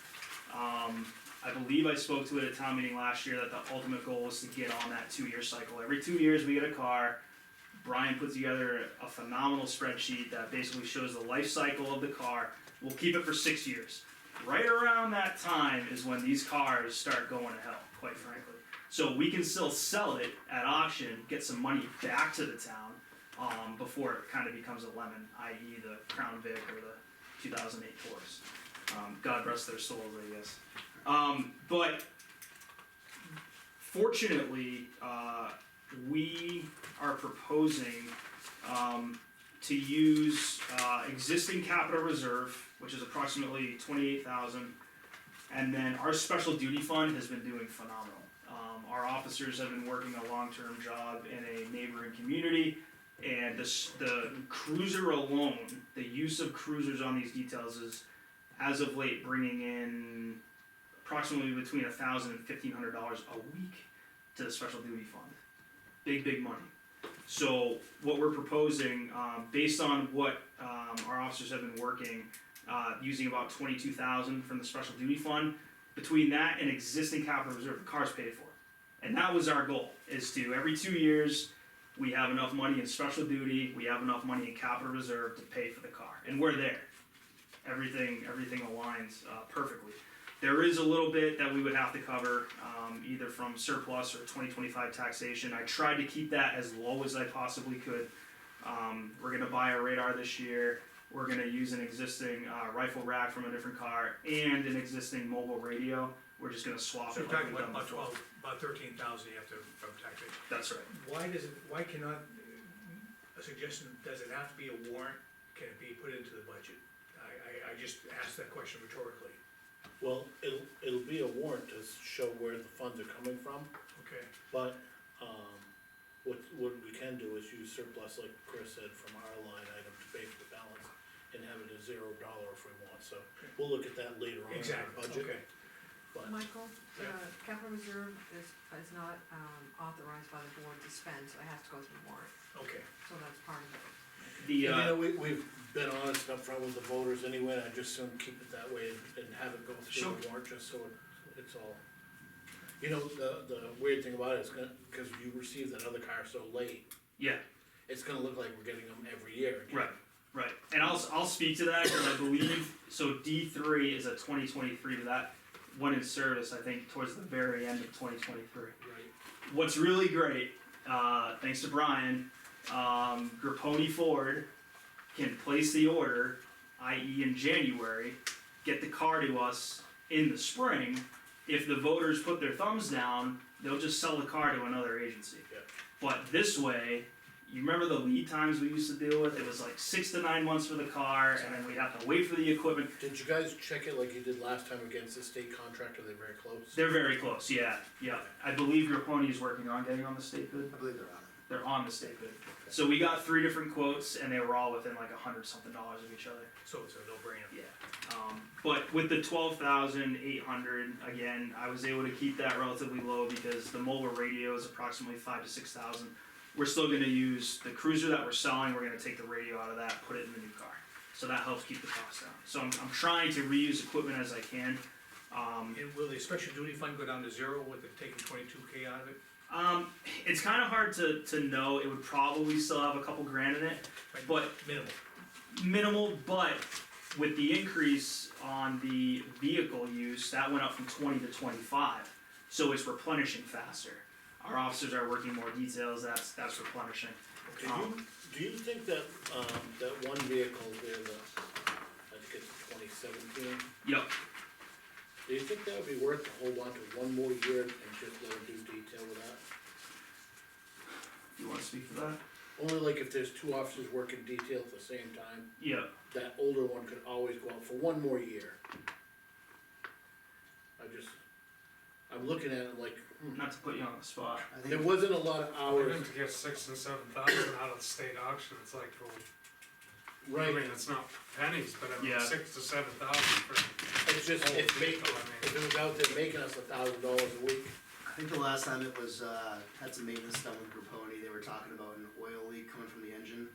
I believe I spoke to it at town meeting last year that the ultimate goal was to get on that 2-year cycle. Every 2 years we get a car. Brian put together a phenomenal spreadsheet that basically shows the life cycle of the car. We'll keep it for 6 years. Right around that time is when these cars start going to hell, quite frankly. So we can still sell it at auction, get some money back to the town before it kind of becomes a lemon, i.e. the Crown Vic or the 2008 Taurus. God rest their souls, I guess. But fortunately, we are proposing to use existing capital reserve, which is approximately $28,000, and then our special duty fund has been doing phenomenal. Our officers have been working a long-term job in a neighboring community, and the cruiser alone, the use of cruisers on these details is, as of late, bringing in approximately between $1,000 and $1,500 a week to the special duty fund. Big money. So what we're proposing, based on what our officers have been working, using about $22,000 from the special duty fund, between that and existing capital reserve, the car's paid for. And that was our goal, is to every 2 years, we have enough money in special duty, we have enough money in capital reserve to pay for the car. And we're there. Everything aligns perfectly. There is a little bit that we would have to cover, either from surplus or 2025 taxation. I tried to keep that as low as I possibly could. We're gonna buy a radar this year. We're gonna use an existing rifle rack from a different car and an existing mobile radio. We're just gonna swap So it you're like talking we've about done before. about 13,000 you have to, from taxation. That's right. Why cannot, a suggestion, does it have to be a warrant? Can it be put into the budget? I just asked that question rhetorically. Well, it'll be a warrant to show where the funds are coming from, Okay, but, what we can do is use surplus, like Chris said, from our line item to pay for the balance and have it a $0 if we want, so we'll look at that later on in our exactly, budget. okay. But, Michael, the Yeah. capital reserve is not authorized by the board to spend, so it has to go through warrant, Okay, so that's part of it. we've been honest up front with the voters anyway, and I just soon keep it that way and have it go through the warrant, just so it's all. The weird thing about it is cause you received that other car so late, Yeah. it's gonna look like we're getting them every year again. Right. And I'll speak to that because I believe, so D3 is a 2023, but that went in service, I think, towards the very end of 2023. Right. What's really great, thanks to Brian, Grapponi Ford can place the order, i.e. in January, get the car to us in the spring. If the voters put their thumbs down, they'll just sell the car to another agency. Yeah. But this way, you remember the lead times we used to deal with? It was like 6 to 9 months for the car, and then we'd have to wait for the equipment. Did you guys check it like you did last time against the state contractor, they're very close? They're very close, yeah. I believe Grapponi is working on getting on the state bid. I believe they're on it. They're on the state bid. So we got 3 different quotes, and they were all within like $100-something of each other. so it's a no-brainer. Yeah. But with the 12,800, again, I was able to keep that relatively low because the mobile radio is approximately 5,000 to 6,000. We're still gonna use the cruiser that we're selling, we're gonna take the radio out of that, put it in the new car. So that helps keep the cost down. So I'm trying to reuse equipment as I can. And will the special duty fund go down to zero with the taking 22K out of it? It's kinda hard to know, it would probably still have a couple grand in it, but Minimal. but with the increase on the vehicle use, that went up from 20 to 25, so it's replenishing faster. Our officers are working more details, that's replenishing. Do you think that, that one vehicle there, I think it's 2017, Yep, do you think that would be worth to hold on to one more year and just let her do detail with that? you wanna speak to that? Only like if there's two officers working detail at the same time, Yep. that older one could always go out for one more year. I'm looking at it like, Not to put you on the spot. I there think, wasn't a lot of For hours, them to get 6,000 and 7,000 out of the state auction, it's like, well, I right, mean, it's not pennies, but I mean, Yeah. 6,000 to 7,000 for it's just, whole it's making, vehicle, I mean. if it was out there making us $1,000 a week, I think the last time it was, had some maintenance done with Grapponi, they were talking about an oil leak coming from the engine.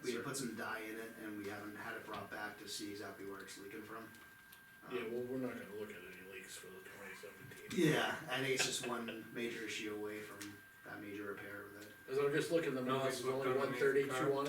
We had put some dye in it and we haven't had it brought back to see exactly where it's leaking from. yeah, well, we're not gonna look at any leaks for the 2017. Yeah, I think it's just one major issue away from that major repair with it. Cause I'm just looking at the No, numbers, that's there's what only underneath the 132 on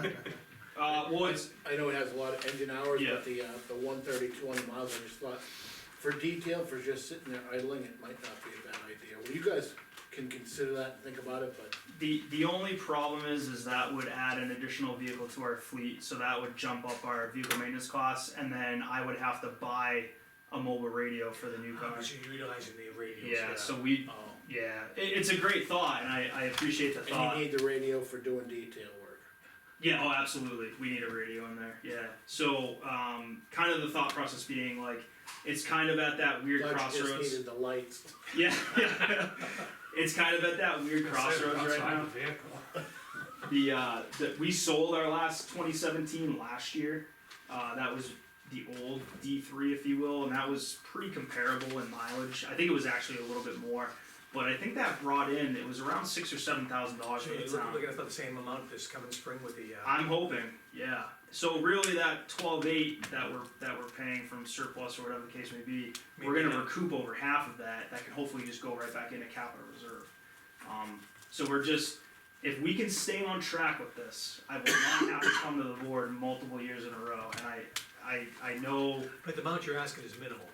it. Well, it's, I know it has a lot of engine hours, Yeah. but the 132 on the miles, I just thought, for detail, for just sitting there idling, it might not be a bad idea. Well, you guys can consider that and think about it, but the only problem is that would add an additional vehicle to our fleet, so that would jump up our vehicle maintenance costs, and then I would have to buy a mobile radio for the new car. So you're utilizing the radios. Yeah, so we, oh, it's a great thought, and I appreciate the thought. and you need the radio for doing detail work. Yeah, oh, absolutely, we need a radio in there, yeah. So, kind of the thought process being like, it's kind of at that weird Dutch just crossroads. needed the lights. Yeah, yeah. It's kind of at that weird crossroads right Outside now. the vehicle. We sold our last 2017 last year. That was the old D3, if you will, and that was pretty comparable in mileage. I think it was actually a little bit more, but I think that brought in, it was around $6,000 or $7,000 So for the you're town. looking at about the same amount this coming spring with the, I'm hoping, yeah. So really, that 12.8 that we're paying from surplus or whatever the case may be, we're Maybe gonna not. recoup over half of that. That can hopefully just go right back into capital reserve. So we're just, if we can stay on track with this, I will not have to come to the board multiple years in a row. And I know but the amount you're asking is minimal.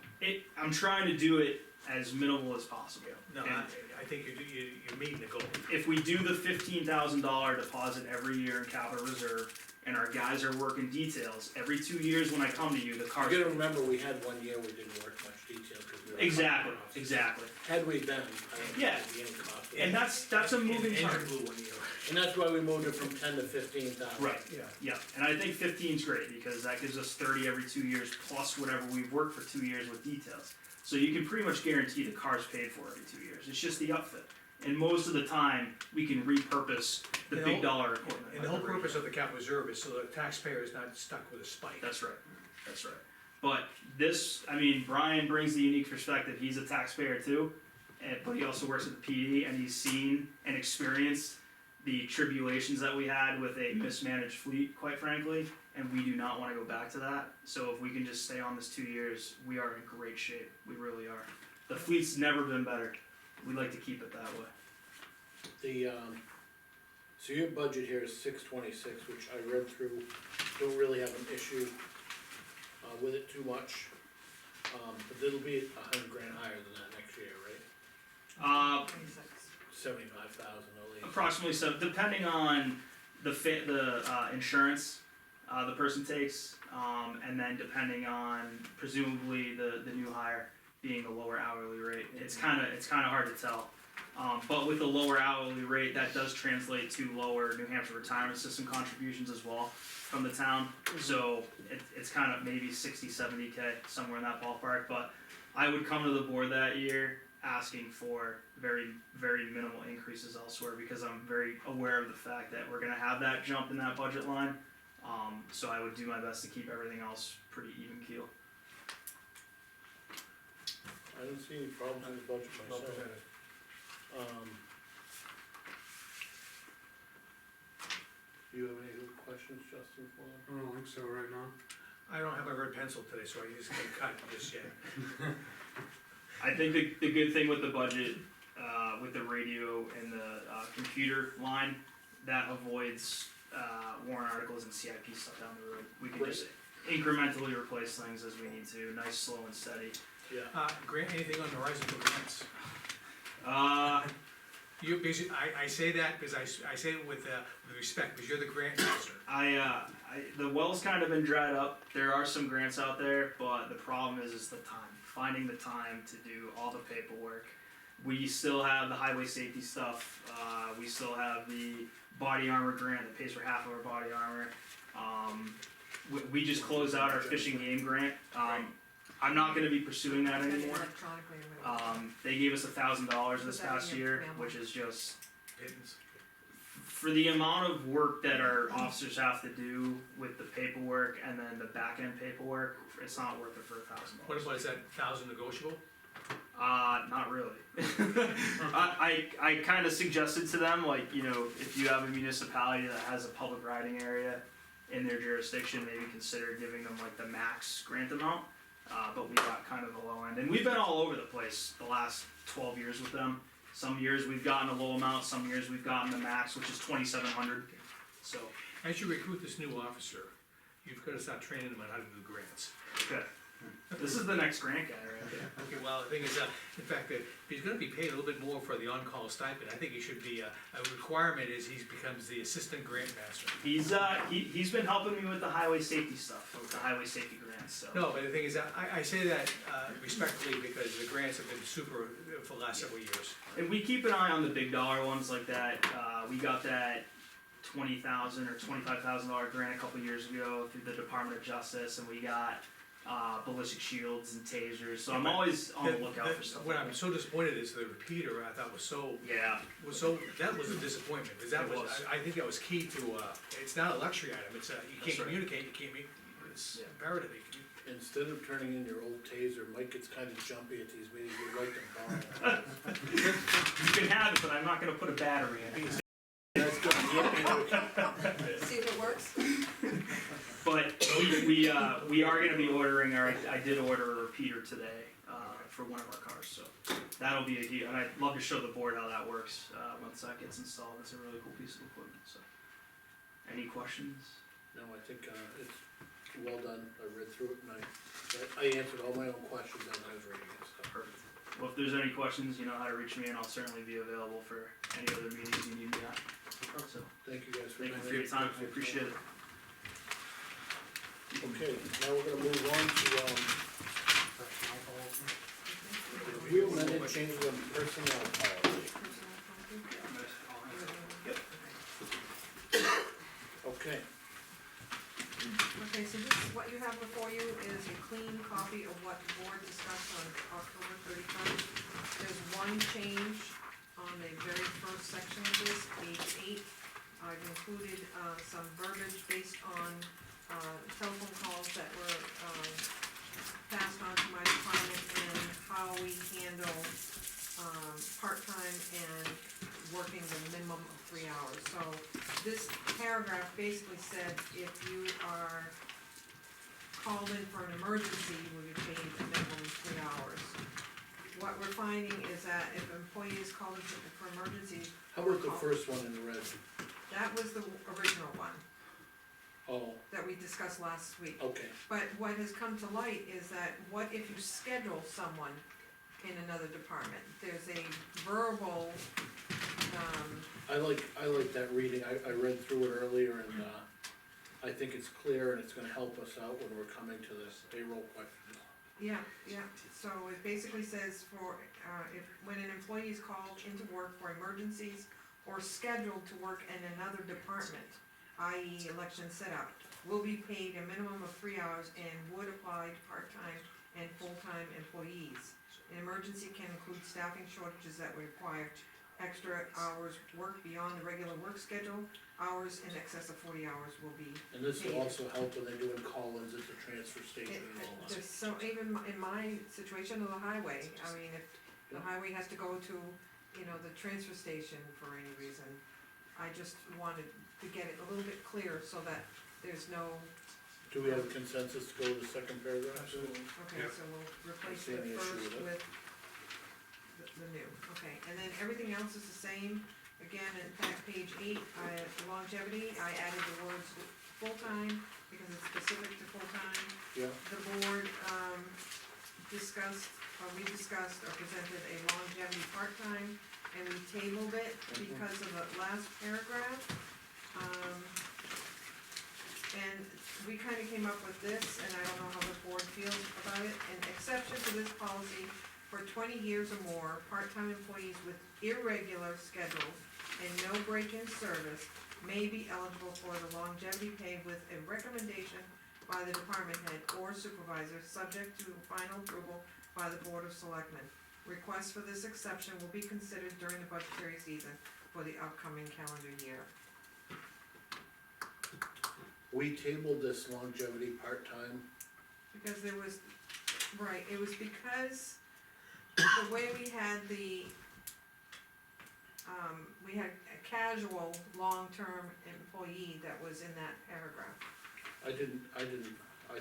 I'm trying to do it as minimal as possible. No, And I think you're meeting the goal. if we do the $15,000 deposit every year in capital reserve, and our guys are working details, every 2 years when I come to you, the You car's. gotta remember, we had one year we didn't work much detail, cause we were. Exactly, exactly. Had we been, I don't think Yeah. it'd be any cost. And that's a moving Engine target. blew 1 year. And that's why we moved it from 10 to 15,000. Right, Yeah. yeah, and I think 15 is great, because that gives us 30 every 2 years, plus whatever we've worked for 2 years with details. So you can pretty much guarantee the car's paid for every 2 years, it's just the upfit. And most of the time, we can repurpose the And big the dollar equipment. And like the whole radio. purpose of the capital reserve is so the taxpayer is not stuck with a spike. That's right, that's right. But this, I mean, Brian brings the unique perspective, he's a taxpayer too, but he also works at the PD, and he's seen and experienced the tribulations that we had with a mismanaged fleet, quite frankly, and we do not wanna go back to that. So if we can just stay on this 2 years, we are in great shape, we really are. The fleet's never been better, we'd like to keep it that way. So your budget here is 626, which I read through, don't really have an issue, with it too much. But it'll be $100,000 higher than that next year, right? 26. 75,000 at least. Approximately, so depending on the insurance the person takes, and then depending on presumably the new hire being the lower hourly rate, it's kind of hard to tell. But with the lower hourly rate, that does translate to lower New Hampshire retirement system contributions as well from the town. So it's kind of maybe 60, 70K, somewhere in that ballpark. But I would come to the board that year asking for very, very minimal increases elsewhere, because I'm very aware of the fact that we're gonna have that jump in that budget line. So I would do my best to keep everything else pretty even keel. I don't see any problems with the budget Well myself. presented. Do you have any other questions, Justin, for them? I don't think so right now. I don't have my red pencil today, so I just can't cut just yet. I think the good thing with the budget, with the radio and the computer line, that avoids warrant articles and CIP stuff down the road. We can just incrementally replace things as we need to, nice, slow and steady. Yeah. Grant, anything on the horizon for grants? Uh, You, basically, I say that because I say it with respect, because you're the grant master. the well's kind of been dried up. There are some grants out there, but the problem is the time. Finding the time to do all the paperwork. We still have the highway safety stuff. We still have the body armor grant that pays for half of our body armor. We just closed out our fishing game grant. I'm not gonna be pursuing that Send it anymore. electronically or whatever. They gave us $1,000 this Put that past in your year, mailbox. which is just, Pittance. for the amount of work that our officers have to do with the paperwork and then the back end paperwork, it's not worth it for $1,000. What is that, 1,000 negotiable? Not really. I kind of suggested to them, like, you know, if you have a municipality that has a public riding area in their jurisdiction, maybe consider giving them like the max grant amount. But we got kind of the low end, and we've been all over the place the last 12 years with them. Some years we've gotten a low amount, some years we've gotten the max, which is 2,700. So, As you recruit this new officer, you've got to start training them on how to do grants. okay. This is the next grant guy, right? Okay, well, the thing is, in fact, that if he's gonna be paid a little bit more for the on-call stipend, I think he should be, a requirement is he becomes the assistant grant master. He's been helping me with the highway safety stuff, with the highway safety grants, so. No, but the thing is, I say that respectfully because the grants have been super for the last several years. And we keep an eye on the big dollar ones like that. We got that $20,000 or $25,000 grant a couple years ago through the Department of Justice, and we got ballistic shields and tasers. So I'm always on the lookout for stuff What like I'm that. so disappointed is the repeater, I thought Yeah, that was a disappointment, because that It was, was. I think that was key to, it's not a luxury item, it's, you That's can't right. communicate, you can't it's Yeah. imperative. Instead of turning in your old taser, Mike gets kinda jumpy at these meetings, you like to borrow. you can have it, but I'm not gonna put a battery in it. That's good. Yeah. See if it works? But we are gonna be ordering, or I did order a repeater today for one of our cars, so that'll be a deal. And I'd love to show the board how that works once that gets installed. It's a really cool piece of equipment. So, any questions? No, I think, it's well done, I read through it and I answered all my own questions as I was reading it, so. Perfect. Well, if there's any questions, you know how to reach me, and I'll certainly be available for any other meetings you need me at. So, Thank you guys for thank you coming. for your time. I appreciate it. Okay, now we're gonna move on to, review amended changes in personnel policy. Okay, Okay, so this, what you have before you is a clean copy of what the board discussed on October 31st. There's one change on the very first section of this, page 8. I've included, some verbiage based on, telephone calls that were, passed on to my department and how we handle, part-time and working the minimum of 3 hours. So this paragraph basically said if you are called in for an emergency, you will be paid a minimum of 3 hours. What we're finding is that if an employee is called in for emergencies, how about the first one in the red? that was the original one Oh, that we discussed last week. okay, But what has come to light is that what if you schedule someone in another department? There's a verbal, I like that reading, I read through it earlier and, I think it's clear and it's gonna help us out when we're coming to this payroll questions. yeah, so it basically says for, if, when an employee is called into work for emergencies or scheduled to work in another department, i.e. election setup, will be paid a minimum of 3 hours and would apply to part-time and full-time employees. An emergency can include staffing shortages that would require extra hours worked beyond the regular work schedule. Hours in excess of 40 hours will be. And this will also help when they're doing call-ins at the transfer station and all that. So even in my situation of the highway, I mean, if the highway has to go to, you know, the transfer station for any reason, I just wanted to get it a little bit clearer so that there's no Do we have a consensus to go to the second paragraph? Absolutely. Okay, Yep. so we'll replace See the any issue first with it? with the new, okay, and then everything else is the same. Again, in fact, page 8, longevity, I added the words full-time, because it's specific to full-time. Yeah, The board, discussed, or we discussed or presented a longevity part-time, and we tabled it because of the last paragraph. And we kinda came up with this, and I don't know how the board feels about it, an exception to this policy for 20 years or more, part-time employees with irregular schedules and no break-in service may be eligible for the longevity pay with a recommendation by the department head or supervisor, subject to final approval by the Board of Selectmen. Requests for this exception will be considered during the budgetary season for the upcoming calendar year. we tabled this longevity part-time, Because there was, right, it was because the way we had we had a casual, long-term employee that was in that paragraph. I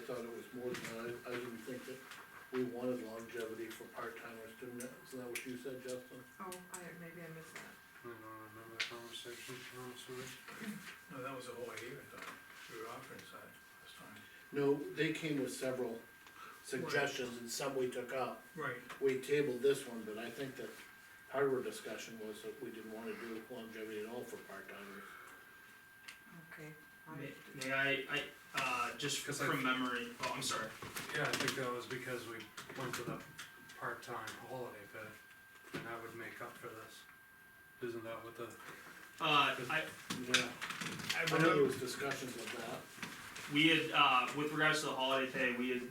thought it was more than that, I didn't think that we wanted longevity for part-timers, didn't it? Isn't that what you said, Justin? Oh, maybe I missed that. I don't remember the conversation, to be honest with you. No, that was the whole idea, I thought, we were offering side this time. No, they came with several suggestions, and some we took up. Right, We tabled this one, but I think that part of our discussion was that we didn't wanna do longevity at all for part-timers. Okay. May I, just Cause from memory, oh, I'm sorry. Yeah, I think that was because we went to the part-time holiday pay, and that would make up for this. Isn't that what the, I Yeah, I know remember there was discussions of that. we had, with regards to the holiday pay, we had,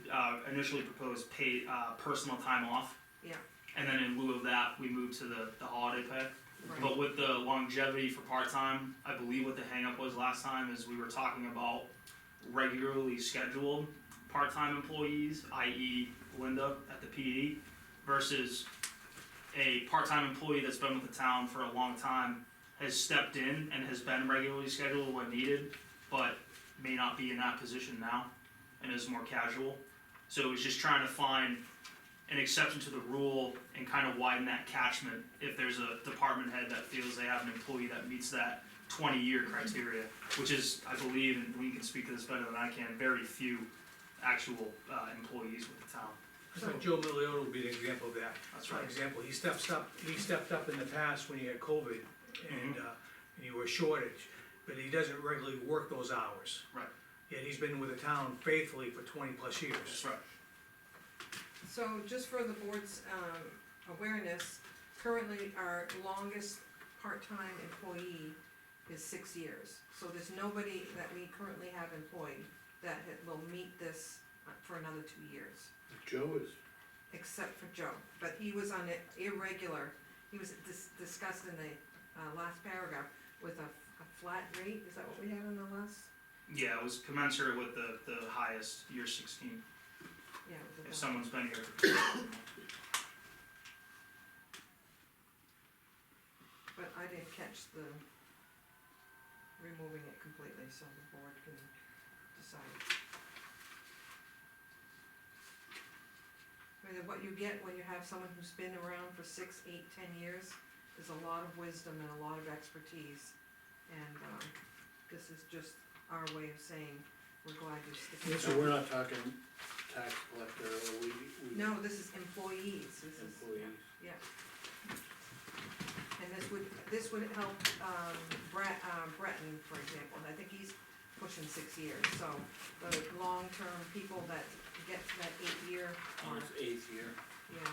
initially proposed paid, personal time off. Yeah. And then in lieu of that, we moved to the holiday pay. Right. But with the longevity for part-time, I believe what the hangup was last time is we were talking about regularly scheduled part-time employees, i.e. Linda at the PD, versus a part-time employee that's been with the town for a long time, has stepped in and has been regularly scheduled when needed, but may not be in that position now, and is more casual. So it was just trying to find an exception to the rule and kind of widen that catchment if there's a department head that feels they have an employee that meets that 20-year criteria, which is, I believe, and Lee can speak to this better than I can, very few actual employees with the town. I thought Joe Milliotto would be an example of that. That's For right. example, he stepped up in the past when you had COVID and you were a shortage, but he doesn't regularly work those hours. Right. Yet he's been with the town faithfully for 20+ years. That's right. So just for the board's, awareness, currently our longest part-time employee is 6 years. So there's nobody that we currently have employed that will meet this for another 2 years, Joe is, except for Joe. But he was on an irregular, he was discussed in the, last paragraph with a flat rate, is that what we had in the last? Yeah, it was commensurate with the highest, year 16, Yeah, it was a if flat. someone's been here for But I didn't catch the removing it completely, so the board can decide. I mean, what you get when you have someone who's been around for 6, 8, 10 years is a lot of wisdom and a lot of expertise. And, this is just our way of saying, we're glad you're sticking. so we're not talking tax collector, or we. No, this is employees, this is. Employees. Yeah. And this would help, Breton, for example, I think he's pushing 6 years, so the long-term people that get to that 8-year On mark, his 8th year. yeah.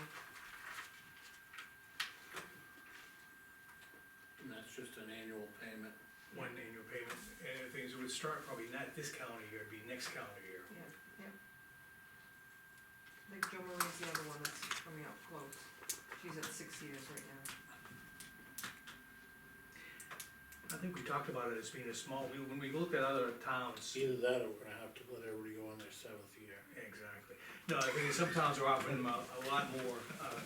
And that's just an annual payment. One annual payment, and the thing is, it would start probably not this calendar year, it'd be next calendar year. Yeah. I think Jo Marie's the other one that's coming up close, she's at 6 years right now. I think we talked about it as being a small, when we looked at other towns. Either that, or we're gonna have to let everybody go on their 7th year. Exactly. No, I think some towns are offering a lot more,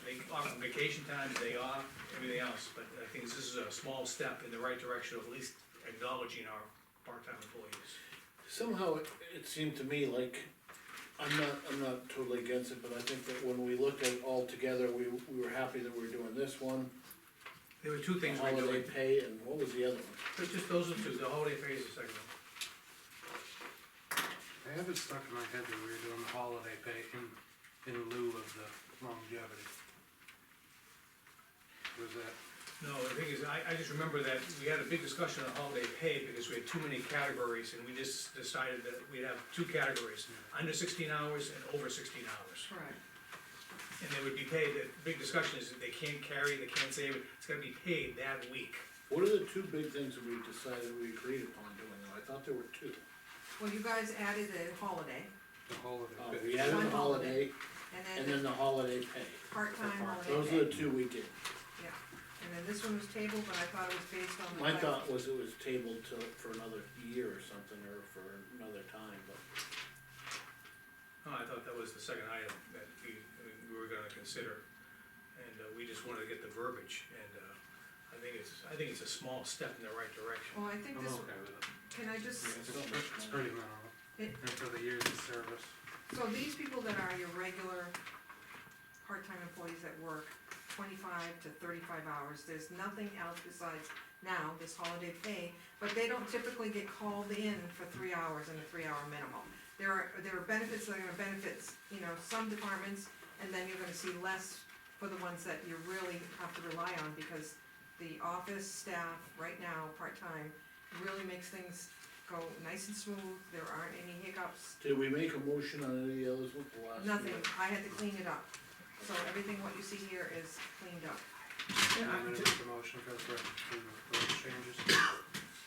they offer vacation time, day off, everything else, but I think this is a small step in the right direction of at least acknowledging our part-time employees. Somehow it seemed to me like, I'm not totally against it, but I think that when we looked at it all together, we were happy that we were doing this one. There were two things we're Holiday doing, pay, and what was the other one? but just those are two, the holiday pay is the second one. I have it stuck in my head that we were doing the holiday pay in lieu of the longevity. Was that, No, the thing is, I just remember that we had a big discussion on holiday pay because we had too many categories, and we just decided that we'd have two categories, under 16 hours and over 16 hours. Correct. And they would be paid, the big discussion is that they can't carry, they can't save it, it's gotta be paid that week. What are the two big things that we decided we agreed upon doing? I thought there were two. Well, you guys added the holiday, the holiday pay? We added One the holiday, and and then then the holiday pay. the part-time holiday Those pay. are the two we did. Yeah, and then this one was tabled, but I thought it was based on the. My fact- thought was it was tabled till, for another year or something, or for another time, but. Oh, I thought that was the second item that we were gonna consider, and we just wanted to get the verbiage, and I think it's a small step in the right direction. Well, I think I'm this, okay with it. can I just, It's pretty minimal, It- and for the years of service. so these people that are your regular part-time employees that work 25 to 35 hours, there's nothing else besides now this holiday pay, but they don't typically get called in for 3 hours and a 3-hour minimum. There are benefits that are gonna benefit, you know, some departments, and then you're gonna see less for the ones that you really have to rely on, because the office staff right now, part-time, really makes things go nice and smooth, there aren't any hiccups. Did we make a motion on any of the others with the last? Nothing, year? I had to clean it up, so everything what you see here is cleaned up. Yeah, I'm gonna I- make a motion for those changes.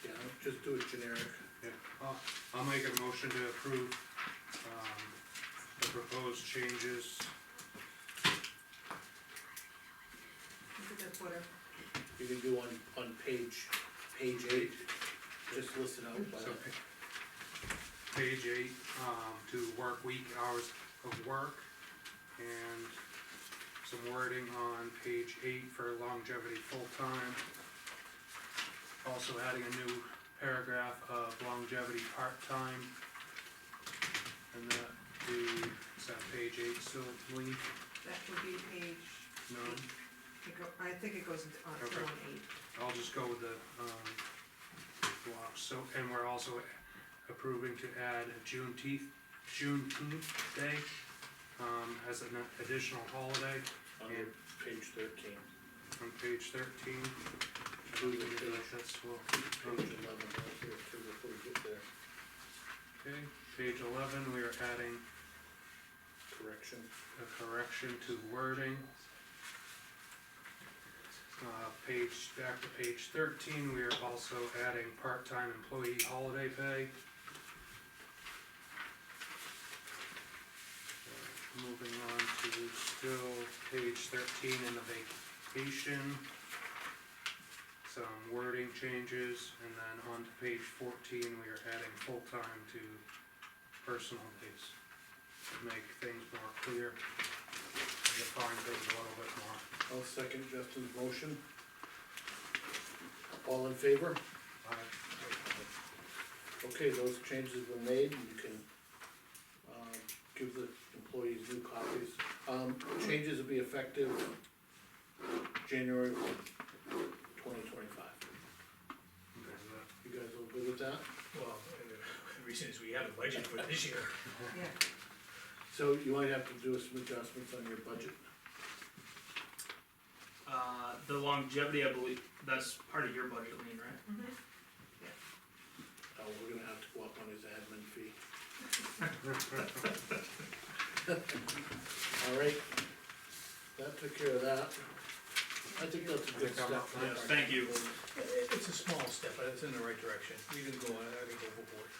Yeah, just do it generic. Yeah, I'll make a motion to approve, the proposed changes. Look at the footer. You can do on page 8, just list it out by So, page 8, to work week hours of work, and some wording on page 8 for longevity full-time. Also adding a new paragraph of longevity part-time. And that is that page 8 still, Lee? That would be page, No, I think it goes into, Okay. still on 8. I'll just go with the, blocks, so, and we're also approving to add a Juneteenth day, as an additional holiday under page 13. on page 13. Do the page. That's well, Page 11, right here too, before we get there. okay, page 11, we are adding Correction. a correction to wording. Back to page 13, we are also adding part-time employee holiday pay. Moving on to still page 13 in the vacation. Some wording changes, and then on to page 14, we are adding full-time to personal days. To make things more clear, define things a little bit more. I'll second Justin's motion. All in favor? Okay, those changes have been made, and you can, give the employees new copies. Changes will be effective January 2025. You guys all good with that? Well, and the reason is we have a budget for this year. Yeah, So you might have to do some adjustments on your budget. The longevity, I believe, that's part of your budget, Lean, right? mhm. Oh, we're gonna have to go up on his admin fee. All right, that took care of that. I think that's a good I think I'm step. up for next. our- Thank you. It's a small step, but it's in the right direction. We didn't go, I think, overboard.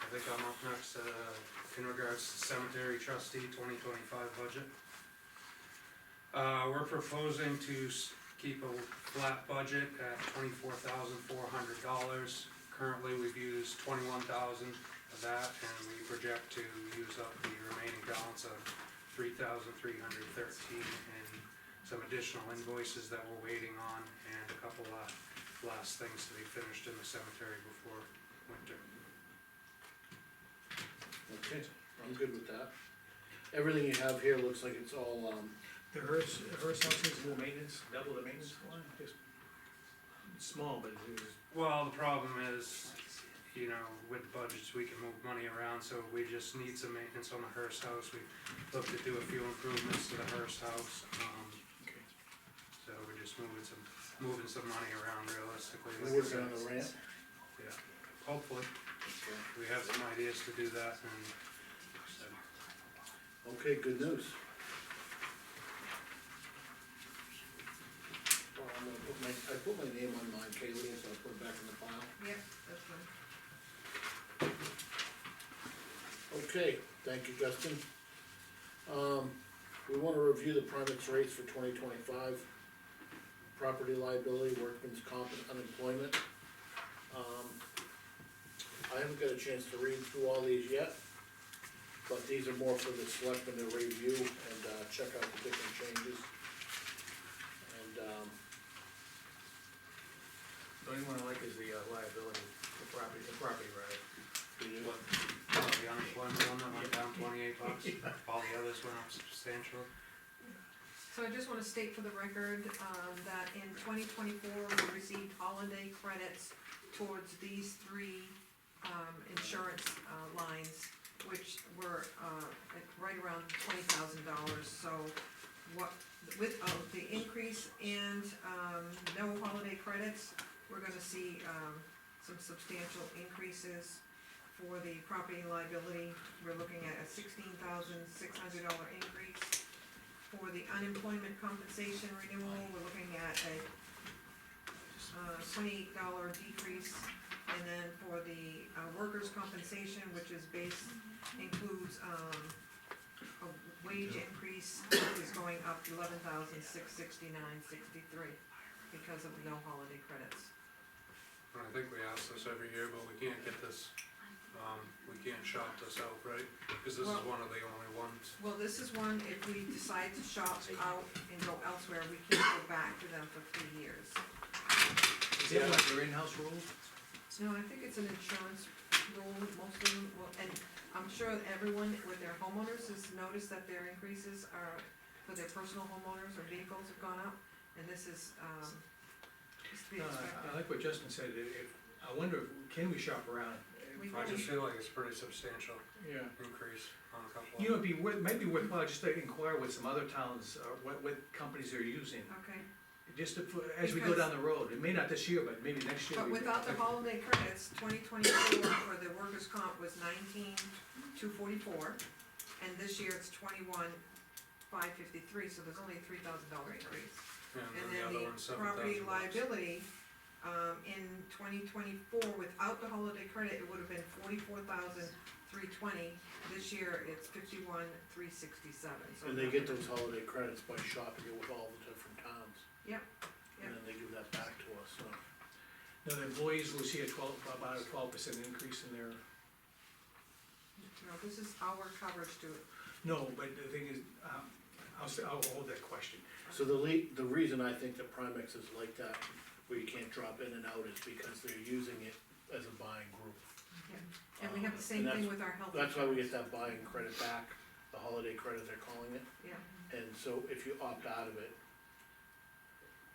I think I'm up next, in regards to cemetery trustee 2025 budget. We're proposing to keep a flat budget at $24,400. Currently, we've used 21,000 of that, and we project to use up the remaining balance of 3,313 and some additional invoices that we're waiting on, and a couple of last things to be finished in the cemetery before winter. Okay, I'm good with that. Everything you have here looks like it's all, The Hearst house needs more maintenance, double the maintenance line, just small, but it is, Well, the problem is, you know, with budgets, we can move money around, so we just need some maintenance on the Hearst house. We looked to do a few improvements to the Hearst house, okay. so we're just moving some money around realistically. we're like I working on said. the ramp. Yeah, hopefully, Okay. we have some ideas to do that, and Okay, good news. Well, I'm gonna I put my name on mine, Kaylee, so I'll put it back in the file. Yep, that's fine. Okay, thank you, Justin. We wanna review the Primex rates for 2025. Property liability, workman's comp, and unemployment. I haven't got a chance to read through all these yet, but these are more for the selectmen to review and, check out the different changes. And, The only one I like is the liability, the property right. do you- the unemployment one that went down $28. All the others went up substantially. So I just wanna state for the record, that in 2024, we received holiday credits towards these three, insurance, lines, which were, at right around $20,000, so with, the increase and, no holiday credits, we're gonna see, some substantial increases for the property and liability. We're looking at a $16,600 increase. For the unemployment compensation renewal, we're looking at a $28 decrease. And then for the workers' compensation, which is includes a wage increase, is going up $11,669.63 because of no holiday credits. And I think we ask this every year, but we can't get this, we can't shop this out, right? Cause this is Well- one of the only ones. Well, this is one, if we decide to shop out and go elsewhere, we can't go back to them for 3 years. Is that like their in-house rules? No, I think it's an insurance rule, most of them, well, and I'm sure everyone with their homeowners has noticed that their increases are, for their personal homeowners or vehicles have gone up, and this is, to be No, expected. I like what Justin said, I wonder, can we shop around? We I just feel like it's pretty substantial Yeah. increase on a couple You know, of them. might be worthwhile just to inquire with some other towns, what companies they're using, Okay, just to, as we go Because- down the road, it may not this year, but maybe next year. but without the holiday credits, 2024 for the workers' comp was 19,244, and this year it's 21,553, so there's only a $3,000 increase. Yeah, And the then other the one's property $7,000. liability, in 2024, without the holiday credit, it would have been 44,320. This year, it's 51,367, so. And they get those holiday credits by shopping it with all the different towns. Yep, And then they give that back to us, so. Now, the employees will see about a 12% increase in their, no, this is our coverage to it. no, but the thing is, I'll hold that question. So the reason I think that Primex is like that, where you can't drop in and out, is because they're using it as a buying group. And we have the same And thing that's- with our health. That's why we get insurance. that buying credit back, the holiday credit they're calling it, Yeah, and so if you opt out of it,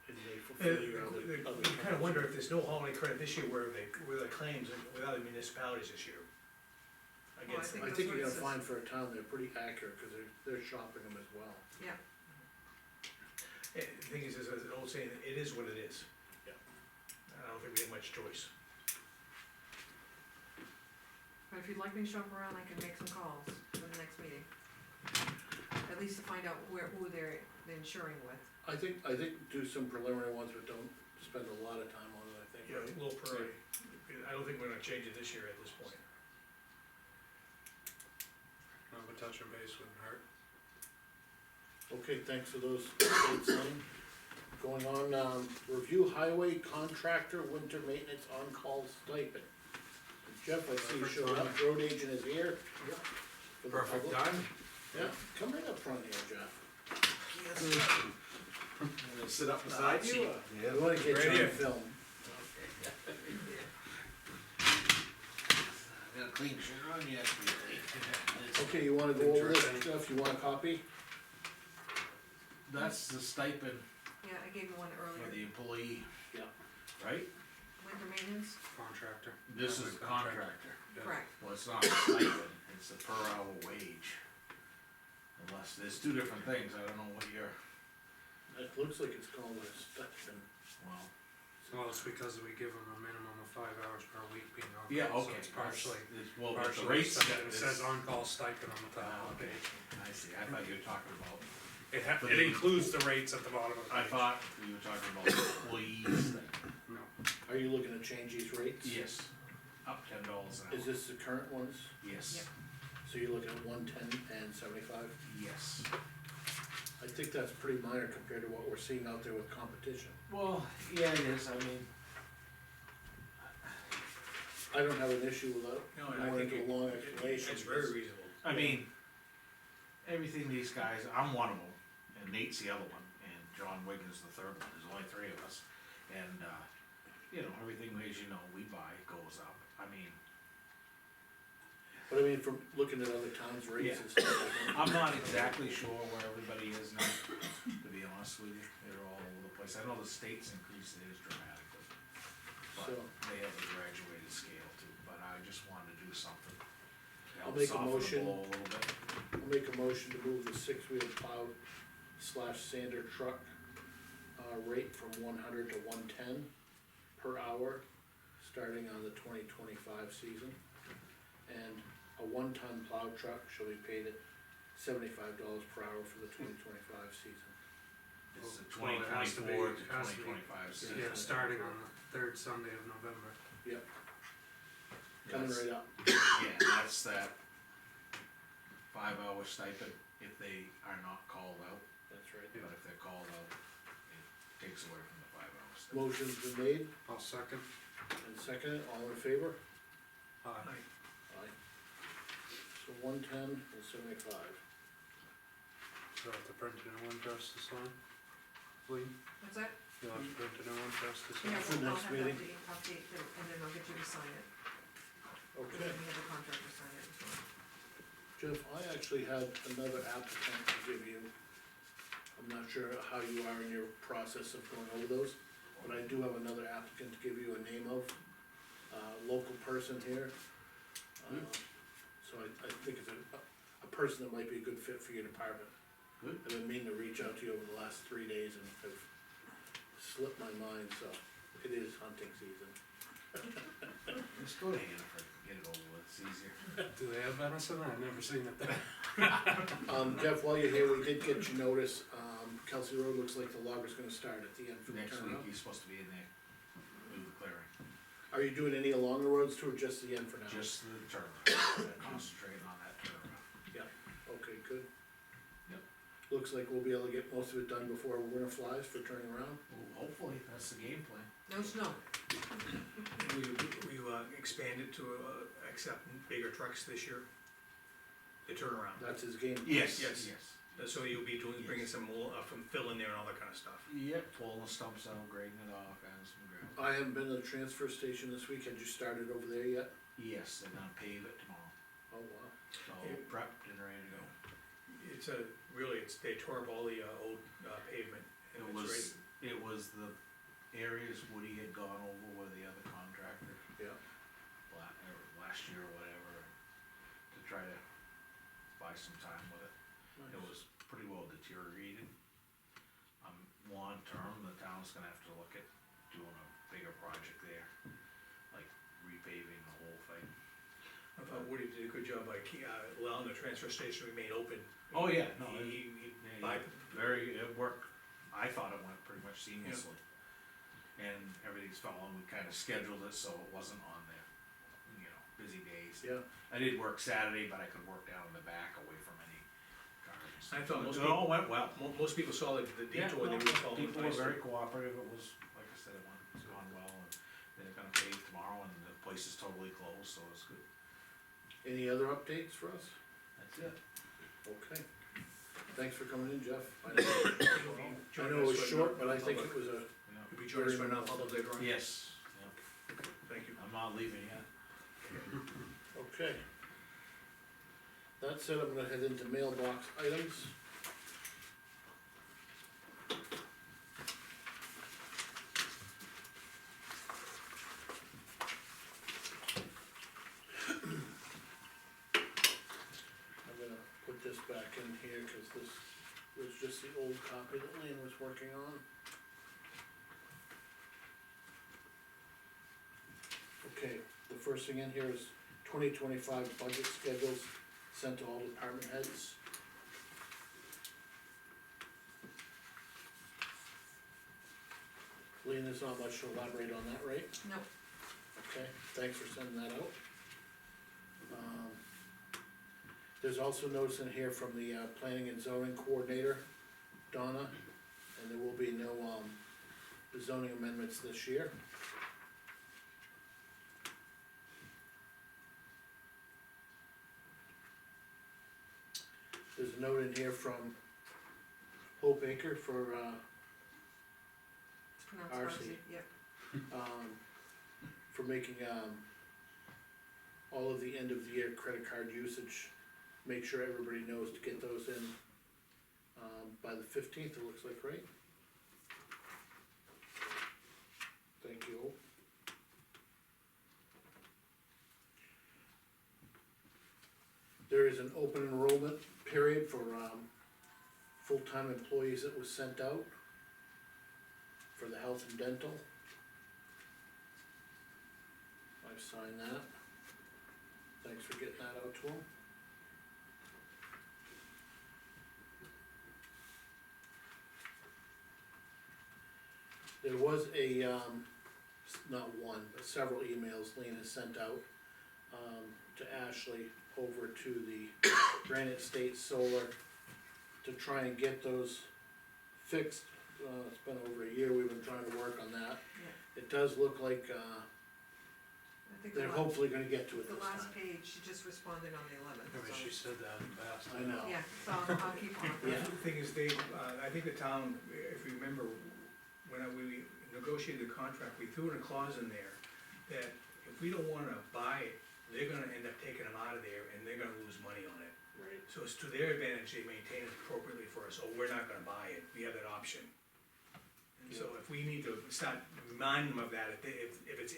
and they fulfill your other. You kinda wonder if there's no holiday credit this year, where the claims with other municipalities this year. Against think I that's think what you're it gonna says. find for a town, they're pretty accurate, cause they're shopping them as well. yeah, The thing is, as an old saying, it is what it is. Yeah. I don't think we have much choice. but if you'd like me to shop around, I can make some calls for the next meeting. At least to find out who they're insuring with. I think do some preliminary ones, but don't spend a lot of time on it, I think, Yeah, a right? little prairie. I don't think we're gonna change it this year at this point. But touching base wouldn't hurt. Okay, thanks for those updates, Lenny. Going on, review highway contractor winter maintenance on-call stipend. Jeff, I see you showed up, road agent is here. For the Perfect public. time. Yeah, come right up front here, Jeff. I'm gonna sit up beside you. We wanna get Right you here. on film. I'm gonna clean shirt on, you have to be clean. It's- Okay, you wanna go over this, Jeff, you want a copy? That's the stipend Yeah, I gave him one for the earlier, employee. Yeah. Right? winter maintenance, Contractor. This is the contractor. Yeah. correct. Well, it's not a stipend, it's a per hour wage. Unless, there's two different things, I don't know what you're, It looks like it's called a stipend. well, Well, it's because we give them a minimum of 5 hours per week being on. yeah, call, so okay. it's partially, Well, but the partially, rates, it says on-call stipend on the top Oh, of the okay. page. I see, I thought you were talking about, It includes the rates at the bottom of the I page. thought you were talking about employees thing. No, Are you looking to change these rates? Yes, up $10 an hour. Is this the current ones? Yes, Yep. So you're looking at 110 and 75? yes. I think that's pretty minor compared to what we're seeing out there with competition. Well, yeah, it is, I mean, I don't have an issue with that. No, and I Going think into a long explanation. it's very reasonable. I mean, everything these guys, I'm one of them, and Nate's the other one, and John Wigan's the third one, there's only three of us. And, you know, everything, as you know, we buy goes up, I mean, But I mean, from looking at other towns' rates and stuff, I don't- I'm not exactly sure where everybody is now, to be honest with you, they're all over the place. I know the state's increased theirs dramatically, but So- they have a graduated scale too, but I just wanted to do something. to I'll help make a soften the motion. blow a little bit. I'll make a motion to move the six-wheel plow slash sander truck, rate from 100 to 110 per hour, starting on the 2025 season. And a one-ton plow truck shall be paid at $75 per hour for the 2025 season. It's the Well, it has to be- 2024 to it has to be- 2025 season. Yeah, starting on the third Sunday of November. Coming That's- right up. Yeah, that's that 5 hour stipend if they are not called out, That's right. but if they're called out, it takes away from the 5 hours. Motion's been made I'll second. and seconded, all in favor? Aye. Aye. So 110 and 75. So I'll have to print a new one for us to sign. Lean, What's that? you'll have to print a new one for us to sign. Yeah, For well, I'll next have meeting. to update, and then I'll get you to sign it, and Okay. then we have the contractor sign it. Jeff, I actually had another applicant to give you. I'm not sure how you are in your process of going over those, but I do have another applicant to give you a name of, local person here. So I think it's a person that might be a good fit for your department. Good. I've been meaning to reach out to you over the last 3 days and have slipped my mind, so it is hunting season. Just go to Hannaford, get it over with, it's easier. Do they have venison? I've never seen it there. Jeff, while you're here, we did get your notice, Kelsey Road looks like the logger's gonna start at the end for the Next week, turnaround. he's supposed to be in there, do the clearing, Are you doing any along the roads too, or just the end for now? just the turnaround, concentrating on that turnaround. Okay, good. Yep. Looks like we'll be able to get most of it done before winter flies for turning around. Well, hopefully, that's the game plan. No snow, We expanded to, accept bigger trucks this year. The turnaround. That's his game. Yes. So you'll be bringing some more, from fill in there and all that kind of stuff. Yep, pulling the stumps out, grading it off, adding some gravel. I haven't been to the transfer station this week, had you started over there yet? Yes, they're gonna pave it tomorrow, Oh, wow. it's all prepped and ready to go. It's they tore up all the, old, pavement. and It it's was, ready. it was the areas Woody had gone over with the other contractor. Yeah. Last year or whatever, to try to buy some time with it. It was pretty well deteriorated. Long term, the town's gonna have to look at doing a bigger project there, like repaving the whole thing. I thought Woody did a good job by allowing the transfer station to remain open. Oh, yeah, no, By- it worked, I thought it went pretty much seamlessly. And everything's following, we kinda scheduled it so it wasn't on the, busy days. Yeah, I did work Saturday, but I could work down in the back away from any cars. I thought most It all went well. Most people saw the Yeah, detour, they no, were following. people were very cooperative, it was, like I said, it's gone well, and they're gonna pave tomorrow, and the place is totally closed, so it's good. any other updates for us? That's it. Okay. Thanks for coming in, Jeff. I know it was short, but I think it was a, You'll be joining us for non-public later on? Yes, Thank you. I'm not leaving yet. Okay. That said, I'm gonna head into mailbox items. I'm gonna put this back in here, cause this was just the old copy that Lean was working on. Okay, the first thing in here is 2025 budget schedules sent to all department heads. Lean, there's not much to elaborate on that, right? No, Okay, thanks for sending that out. There's also notes in here from the, planning and zoning coordinator, Donna, and there will be no, zoning amendments this year. There's a note in here from Hope Acre for, it's pronounced RC. Darcy, yep. for making, all of the end of the year credit card usage. Make sure everybody knows to get those in, by the 15th, it looks like, right? Thank you. Hope. There is an open enrollment period for, full-time employees that was sent out for the health and dental. I've signed that. Thanks for getting that out to them. There was a, not one, but several emails Lean has sent out, to Ashley over to the Granite State Solar to try and get those fixed. It's been over a year, we've been trying to work on that. Yeah. It does look like, I think they're hopefully gonna get to it the this last time. page, she just responded on the 11th, I mean, she so. said that in the past. I know. Yeah, so I'll keep on. Yeah. The thing is, Dave, I think the town, if you remember, when we negotiated the contract, we threw in a clause in there that if we don't wanna buy it, they're gonna end up taking them out of there and they're gonna lose money on it. Right. So it's to their advantage, they maintain it appropriately for us, or we're not gonna buy it, we have that option. And so if we need to start reminding them of that, if it's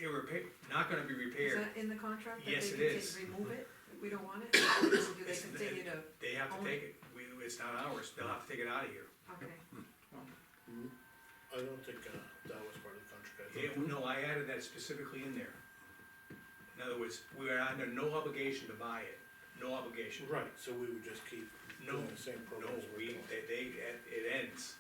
not gonna be Is repaired, that in the contract, that Yes, they it can is. remove it, if we don't want it? Or do they It's- continue to, they have to own take it, it's not ours, they'll have to take it out of here. okay, I don't think, that was part of the contract. I Yeah, think- no, I added that specifically in there. In other words, we are under no obligation to buy it, no obligation. Right, so we would just keep No, doing the same no, programs we're doing. it ends.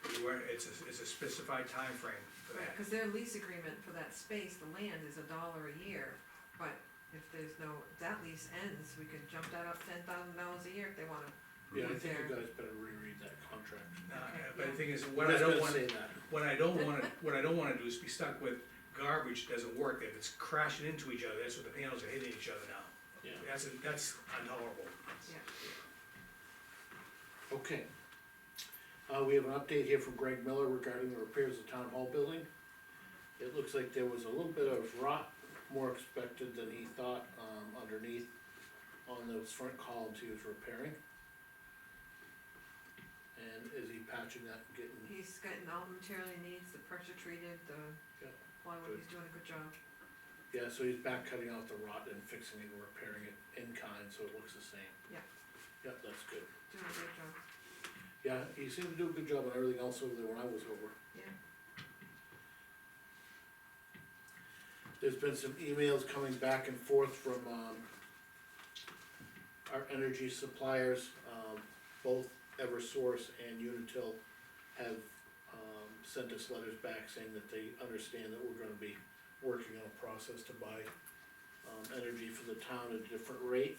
It's a specified time frame for right, that. cause their lease agreement for that space, the land is $1 a year, but if there's no, that lease ends, we could jump that up $10,000 a year if they wanna. Yeah, I move think you their- guys better reread that contract. But the thing is, I what was I don't gonna want, say that. what I don't wanna do is be stuck with garbage that doesn't work, if it's crashing into each other, that's what the panels are hitting each other now. Yeah. That's intolerable. Yeah, Okay. We have an update here from Greg Miller regarding the repairs of Town Hall building. It looks like there was a little bit of rot, more expected than he thought, underneath on those front columns he was repairing. And is he patching that, and getting, he's getting all the material he needs, the pressure treated, the Yeah, plywood, good. he's doing a good job. yeah, so he's back cutting out the rot and fixing it and repairing it in kind, so it looks the same. Yeah. Yep, that's good. Doing a great job, Yeah, he seemed to do a good job on everything else over there when I was over. yeah. There's been some emails coming back and forth from, our energy suppliers, both Eversource and Unitil have, sent us letters back saying that they understand that we're gonna be working on a process to buy, energy for the town at a different rate.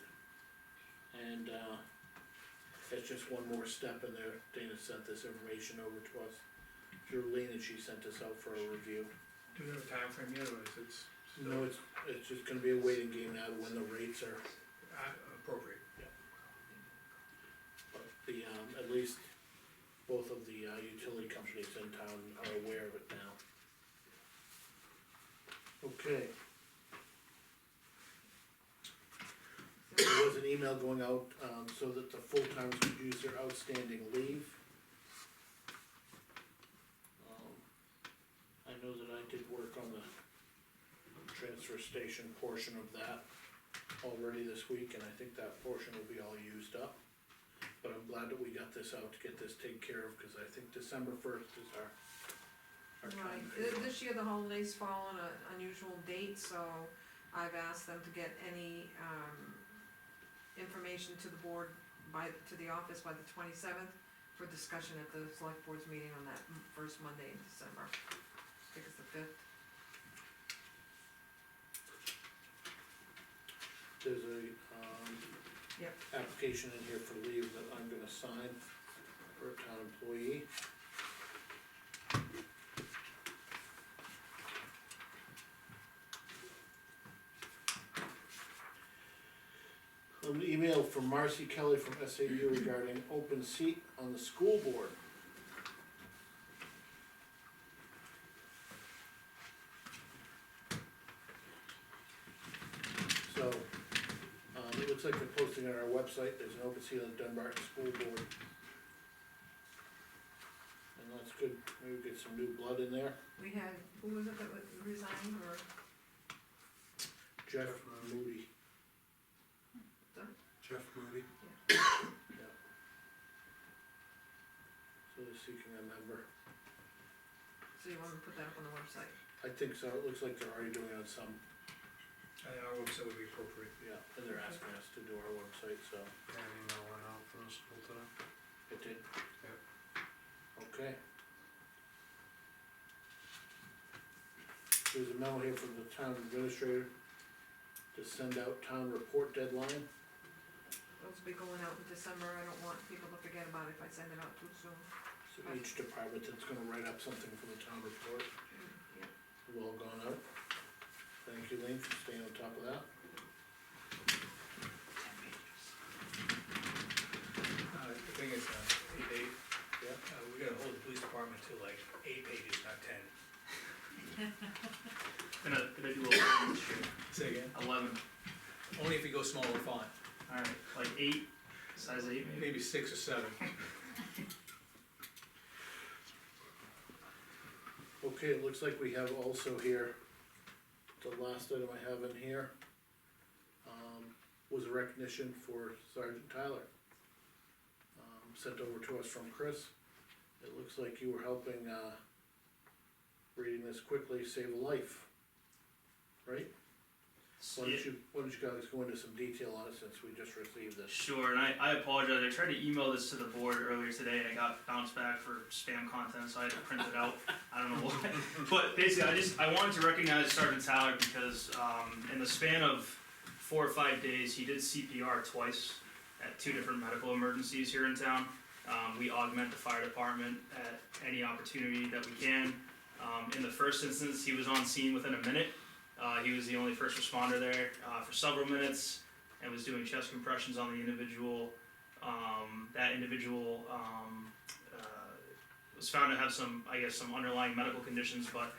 And, it's just one more step in there. Dana sent this information over to us through Lean, and she sent us out for a review. Do we have a time frame yet, or is it still No, it's just gonna be a waiting game now to when the rates are, appropriate? but the, at least both of the, utility companies in town are aware of it now. Okay. email going out, so that the full-timers could use their outstanding leave. I know that I did work on the transfer station portion of that already this week, and I think that portion will be all used up. But I'm glad that we got this out to get this taken care of, cause I think December 1st is our Right, time period. this year the holidays fall on an unusual date, so I've asked them to get any, information to the board to the office by the 27th for discussion at the select board's meeting on that first Monday in December. I think it's the 5th. There's a, Yep. application in here for leave that I'm gonna sign for a town employee. An email from Marcy Kelly from SAU regarding open seat on the school board. So, it looks like they're posting on our website, there's an open seat on the Dunbarton School Board. And that's good, maybe get some new blood in there. We had, who was it that resigned, or, Jeff Moody. Jeff Moody. Yeah. So they're seeking a member. so you wanna put that up on the website? I think so, it looks like they're already doing it on some, Our website would be appropriate. yeah, and they're asking us to do our website, so Yeah, an email went out from the school today. it did. Yep. Okay. There's a memo here from the town administrator to send out town report deadline. Those will be going out in December, I don't want people to forget about it if I send it out too soon. So each department that's gonna write up something for the town report, Yep. will all gone out. Thank you, Lean, for staying on top of that. The thing is, hey Dave, Yeah. we gotta hold the police department to like 8 pages, not 10. Gonna do 11 this year. Say again? 11, Only if you go smaller font, alright, like 8, size 8 maybe. maybe 6 or 7. Okay, it looks like we have also here, the last item I have in here, was a recognition for Sergeant Tyler. Sent over to us from Chris. It looks like you were helping, reading this quickly, save a life. Right? Why don't you guys go into some detail on it since we just received this? Sure, and I apologize, I tried to email this to the board earlier today, and I got bounced back for spam content, so I had to print it out, I don't know why. But basically, I wanted to recognize Sergeant Tyler because, in the span of 4 or 5 days, he did CPR twice at 2 different medical emergencies here in town. We augment the fire department at any opportunity that we can. In the first instance, he was on scene within a minute. He was the only first responder there for several minutes and was doing chest compressions on the individual. That individual was found to have some underlying medical conditions, but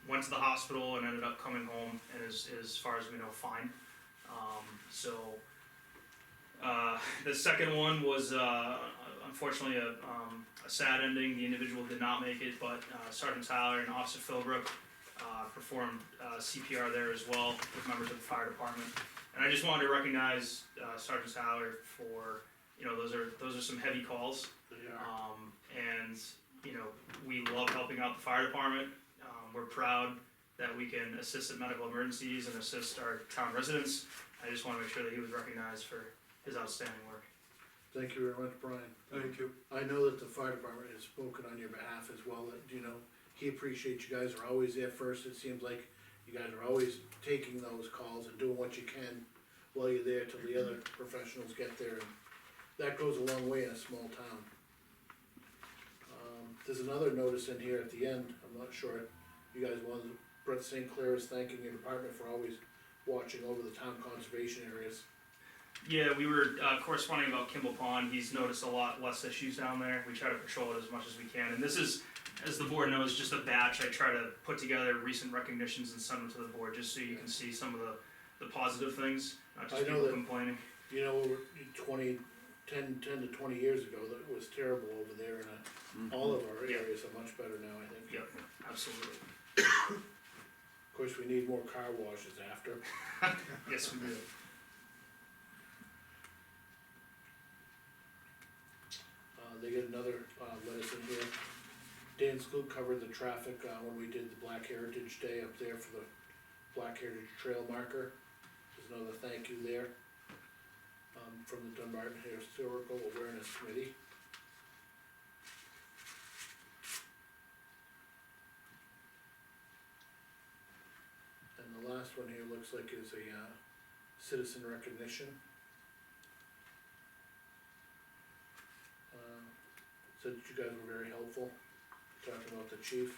went to the hospital and ended up coming home and is, as far as we know, fine. The second one was unfortunately a sad ending. The individual did not make it, but Sergeant Tyler and Officer Philbrook performed CPR there as well with members of the fire department. And I just wanted to recognize Sergeant Tyler for, those are some heavy calls. They are. And, we love helping out the fire department. We're proud that we can assist in medical emergencies and assist our town residents. I just wanna make sure that he was recognized for his outstanding work. Thank you very much, Brian. Thank you. I know that the fire department has spoken on your behalf as well, that, he appreciates you guys are always there first, it seems like you guys are always taking those calls and doing what you can while you're there till the other professionals get there, and that goes a long way in a small town. There's another notice in here at the end, I'm not sure, you guys wanted, Brett St. Clair is thanking your department for always watching over the town conservation areas. Yeah, we were corresponding about Kimball Pond. He's noticed a lot less issues down there. We try to patrol it as much as we can. And this is, as the board knows, just a batch. I try to put together recent recognitions and send them to the board just so you can see some of the positive things, not I just know people that- complaining. You know, 10 to 20 years ago, that it was terrible over there, and all of our areas are much better now, I think. Yep, absolutely. Of course, we need more car washes after. Yes, we do. They get another, lettuce in here. Dan Scoop covered the traffic, when we did the Black Heritage Day up there for the Black Heritage Trail marker. There's another thank you there, from the Dunbarton Historical Awareness Committee. And the last one here looks like is a, citizen recognition. Said that you guys were very helpful, talking about the chief,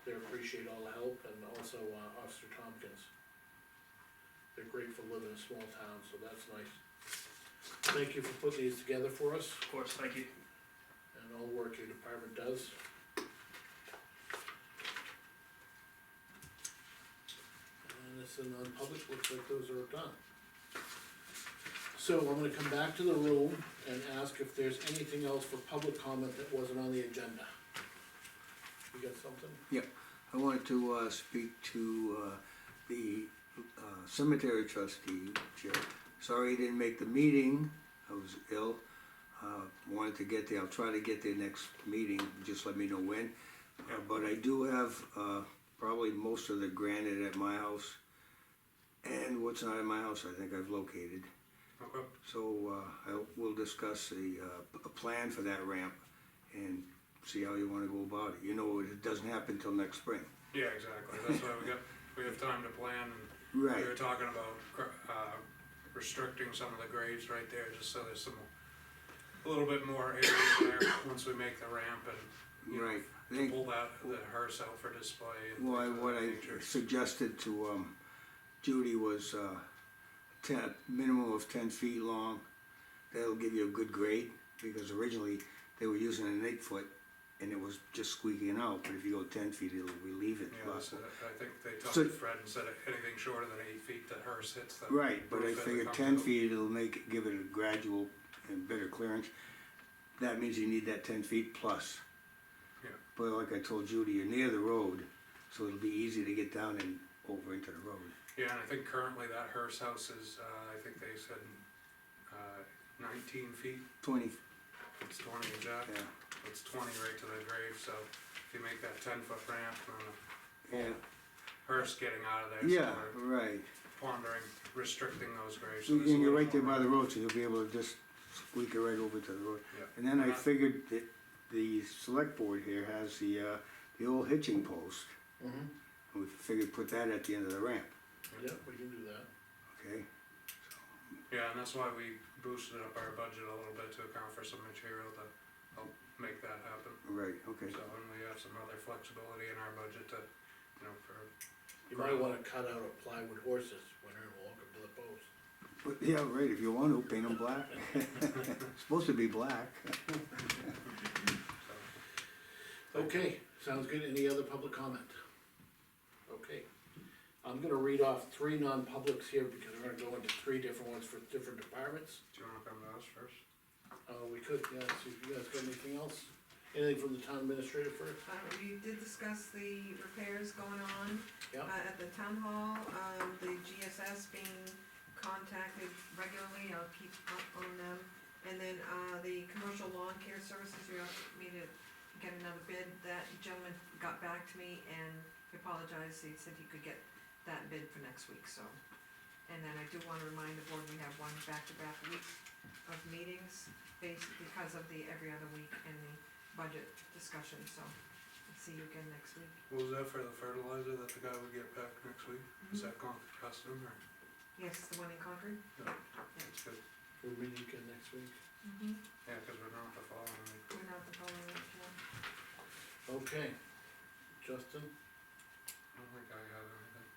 they appreciate all the help, and also, Officer Tompkins. They're grateful to live in a small town, so that's nice. Thank you for putting these together for us, Of course, thank you. and all the work your department does. And this is non-public, looks like those are done. So I'm gonna come back to the room and ask if there's anything else for public comment that wasn't on the agenda. You got something? I wanted to speak to the cemetery trustee, Chair. Sorry I didn't make the meeting, I was ill. Wanted to get there, I'll try to get there next meeting, just let me know when. But I do have probably most of the granite at my house. And what's not at my house, I think I've located. Okay. So we'll discuss a plan for that ramp and see how you wanna go about it. You know, it doesn't happen till next spring. Yeah, exactly, that's why we have time to plan, and Right. we were talking about, restricting some of the grades right there, just so there's a little bit more area there, once we make the ramp, and, you know, Right. I think, pull the hearse out for display and well, things of what that I nature. suggested to Judy was 10, minimum of 10 feet long. That'll give you a good grade, because originally they were using an 8 foot and it was just squeaking out, but if you go 10 feet, it'll relieve it. Yeah, so I think they talked So- to Fred and said anything shorter than 8 feet, the hearse hits the. Right, but I roof as it figured comes 10 out. feet, it'll give it a gradual and better clearance. That means you need that 10 feet plus. Yeah. But like I told Judy, you're near the road, so it'll be easy to get down and over into the road. Yeah, and I think currently that hearse house is, I think they said, 19 feet, 20, it's 20 exact, yeah, it's 20 right to the grave, so if you make that 10 foot ramp, and yeah, the hearse getting out of there, so yeah, we're right. pondering restricting those graves. So And there's a you're little right there more by the road, so you'll be able to just squeak it right over to the road. Yeah. And then I And figured that the select board here has the old hitching post. Mm-hmm. And we figured put that at the end of the ramp, Yeah, we can do that. okay? Yeah, and that's why we boosted up our budget a little bit to account for some material to help make that happen. Right, okay. So, and we have some other flexibility in our budget to, you know, for, You might wanna cut out a plywood horses, winter, and welcome to the post. But, yeah, right, if you want to, paint them black. Supposed to be black. so. Okay, sounds good, any other public comment? Okay, I'm gonna read off 3 non-publics here, because we're gonna go into 3 different ones for different departments. Do you wanna come to us first? We could, yeah, see if you guys got anything else, anything from the town administrator first? We did discuss the repairs going on. Yeah. At the town hall, the GSS being contacted regularly, I'll keep up on them. And then, the commercial lawn care services, you asked me to get another bid, that gentleman got back to me and he apologized, he said he could get that bid for next week, so. And then I do wanna remind the board, we have one back-to-back week of meetings, because of the every other week and the budget discussion, so. I'll see you again next week. What was that for, the fertilizer that the guy would get back next week? Is that going to custom or? Yes, the one in Concord? That's good. We're meeting again next week. Mm-hmm. Yeah, cause we're not the following week. We're not the following week, yeah. Okay, Justin? I don't think I have anything.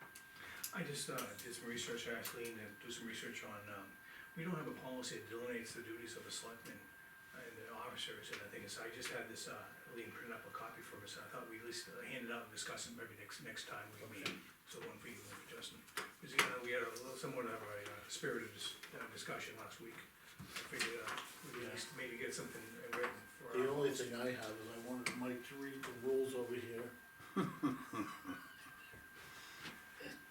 I just did some research, I asked Lean to do some research on, we don't have a policy that delineates the duties of the selectmen and the officers, and I think I just had this, Lean print up a copy for us, I thought we'd at least hand it out and discuss it maybe next time we meet. So one for you, one for Justin, because, we had somewhat of a spirited discussion last week. I figured, we'd at least maybe get something written for. The only thing I have is I wanted Mike to read the rules over here.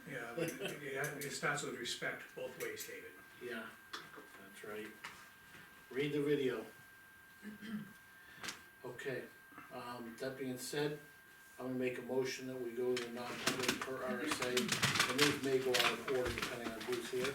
Yeah, but it starts with respect both ways, David. Yeah, that's right. Read the video. Okay, that being said, I'm gonna make a motion that we go to the non-public per RSA, and these may go out of order depending on who's here.